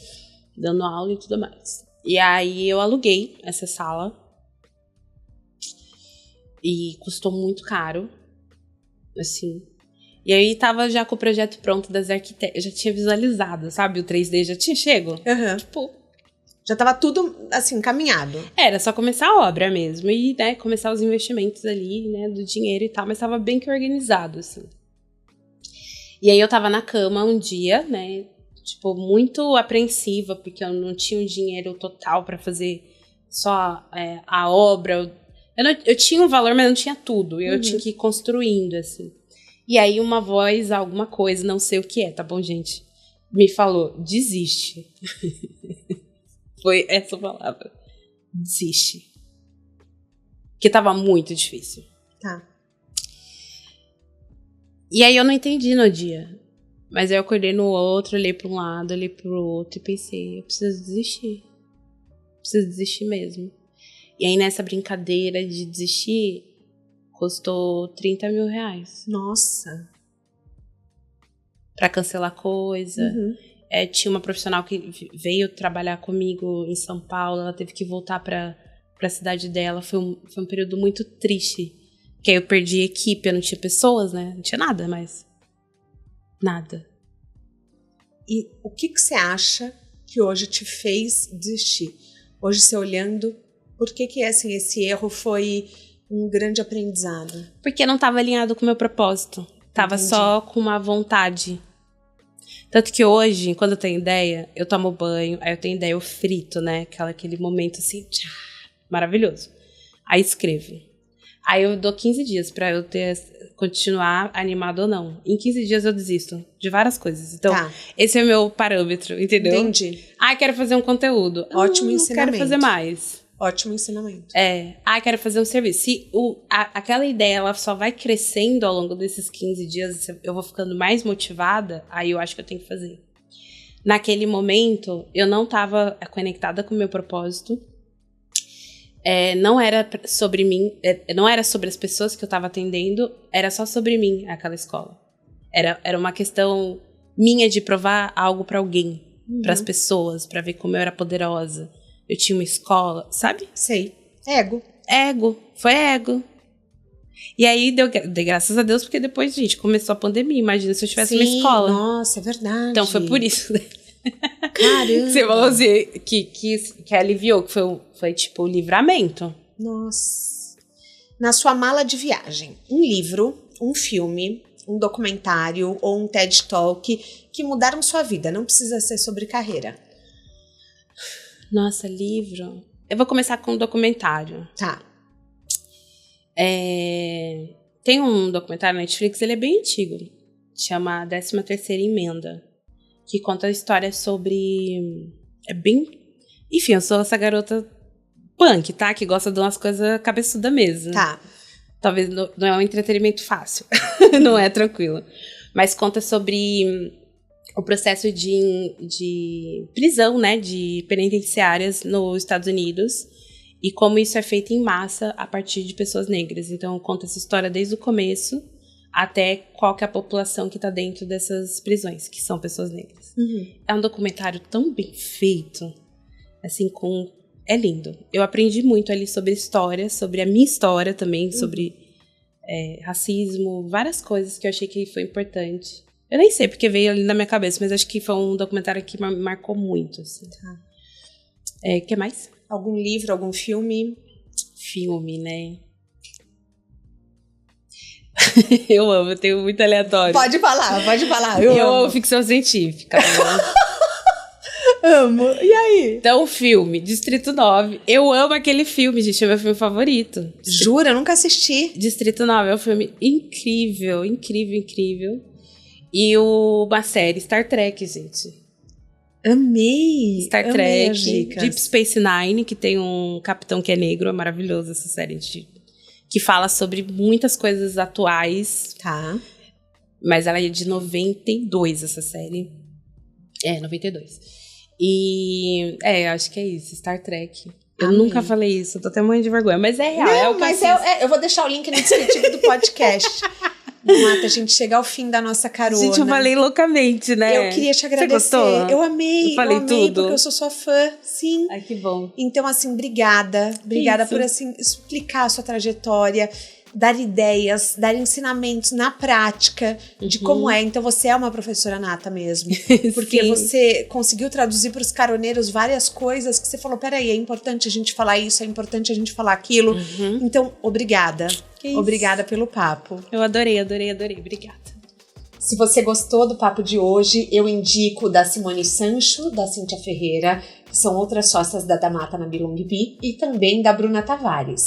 Dando aula e tudo mais. E aí eu aluguei essa sala. E custou muito caro. Assim. E aí tava já com o projeto pronto das arquitetas. Eu já tinha visualizado, sabe? O 3D já tinha chego. Tipo... Já tava tudo, assim, encaminhado. Era só começar a obra mesmo. E, né, começar os investimentos ali, né, do dinheiro e tal. Mas tava bem que organizado, assim. E aí eu tava na cama um dia, né, tipo, muito apreensiva. Porque eu não tinha o dinheiro total pra fazer só a obra. Eu tinha um valor, mas não tinha tudo. Eu tinha que ir construindo, assim. E aí uma voz, alguma coisa, não sei o que é, tá bom, gente? Me falou, desiste. Foi essa palavra. Desiste. Porque tava muito difícil. Tá. E aí eu não entendi no dia. Mas aí eu acordei no outro, olhei pra um lado, olhei pro outro e pensei, eu preciso desistir. Preciso desistir mesmo. E aí nessa brincadeira de desistir, custou 30 mil reais. Nossa. Pra cancelar coisa. Tinha uma profissional que veio trabalhar comigo em São Paulo, ela teve que voltar pra cidade dela. Foi um período muito triste. Que aí eu perdi equipe, eu não tinha pessoas, né? Não tinha nada mais. Nada. E o que você acha que hoje te fez desistir? Hoje, você olhando, por que assim, esse erro foi um grande aprendizado? Porque não estava alinhado com o meu propósito. Tava só com uma vontade. Tanto que hoje, quando eu tenho ideia, eu tomo banho, aí eu tenho ideia, eu frito, né? Aquele momento assim, maravilhoso. Aí escrevo. Aí eu dou 15 dias pra eu continuar animado ou não. Em 15 dias eu desisto de várias coisas. Então, esse é o meu parâmetro, entendeu? Entendi. Quero fazer um conteúdo. Ótimo ensinamento. Quero fazer mais. Ótimo ensinamento. Quero fazer um serviço. Se aquela ideia ela só vai crescendo ao longo desses 15 dias, eu vou ficando mais motivada, aí eu acho que eu tenho que fazer. Naquele momento, eu não estava conectada com o meu propósito. Não era sobre mim, não era sobre as pessoas que eu estava atendendo, era só sobre mim, aquela escola. Era uma questão minha de provar algo para alguém, para as pessoas, para ver como eu era poderosa. Eu tinha uma escola, sabe? Sei. Ego. Foi ego. E aí dei graças a Deus, porque depois, gente, começou a pandemia. Imagina se eu tivesse uma escola. Nossa, é verdade. Então foi por isso, né? Caramba. Você falou assim, que aliviou, que foi tipo o livramento. Nossa. Na sua mala de viagem, um livro, um filme, um documentário ou um TED Talk que mudaram sua vida. Não precisa ser sobre carreira. Nossa, livro. Eu vou começar com um documentário. Tá. Tem um documentário na Netflix, ele é bem antigo. Chama 13ª Emenda. Que conta a história sobre... Enfim, eu sou essa garota punk, tá? Que gosta de umas coisas cabeçuda mesmo. Tá. Talvez não é um entretenimento fácil. Não é tranquilo. Mas conta sobre o processo de prisão, né? De penitenciárias nos Estados Unidos. E como isso é feito em massa a partir de pessoas negras. Então, conta essa história desde o começo até qual que é a população que tá dentro dessas prisões, que são pessoas negras. É um documentário tão bem feito, assim, é lindo. Eu aprendi muito ali sobre história, sobre a minha história também, sobre racismo, várias coisas que eu achei que foi importante. Eu nem sei porque veio ali na minha cabeça, mas acho que foi um documentário que me marcou muito, assim. Que mais? Algum livro, algum filme? Filme, né? Eu amo, eu tenho muito aleatório. Pode falar. Eu amo ficção científica. Amo. E aí? Então, filme, Distrito 9. Eu amo aquele filme, gente, é meu filme favorito. Jura? Eu nunca assisti. Distrito 9 é um filme incrível, incrível, incrível. E uma série, Star Trek, gente. Amei! Star Trek, Deep Space Nine, que tem um capitão que é negro, é maravilhoso essa série, que fala sobre muitas coisas atuais. Tá. Mas ela é de 92, essa série. 92. E, acho que é isso, Star Trek. Eu nunca falei isso, eu tô até morrendo de vergonha, mas é real. Não, mas eu vou deixar o link no descritivo do podcast. Mata, a gente chega ao fim da nossa carona. Gente, eu falei loucamente, né? Eu queria te agradecer. Você gostou? Eu amei. Eu falei tudo. Porque eu sou sua fã, sim. Ai, que bom. Então, assim, obrigada. Obrigada por, assim, explicar a sua trajetória, dar ideias, dar ensinamentos na prática de como é. Então, você é uma professora nata mesmo. Porque você conseguiu traduzir para os caroneiros várias coisas que você falou, peraí, é importante a gente falar isso, é importante a gente falar aquilo. Então, obrigada. Obrigada pelo papo. Eu adorei. Obrigada. Se você gostou do papo de hoje, eu indico da Simone Sancho, da Cíntia Ferreira, que são outras sócias da Mata na Belong Bee, e também da Bruna Tavares.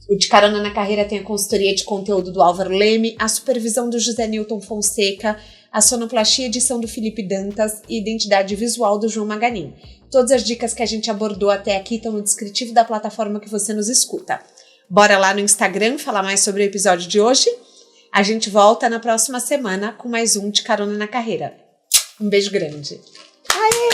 O De Carona na Carreira tem a consultoria de conteúdo do Álvaro Leme, a supervisão do José Newton Fonseca, a sonoplastia e edição do Felipe Dantas e identidade visual do João Maganin. Todas as dicas que a gente abordou até aqui estão no descritivo da plataforma que você nos escuta. Bora lá no Instagram falar mais sobre o episódio de hoje? A gente volta na próxima semana com mais um De Carona na Carreira. Um beijo grande. Aê!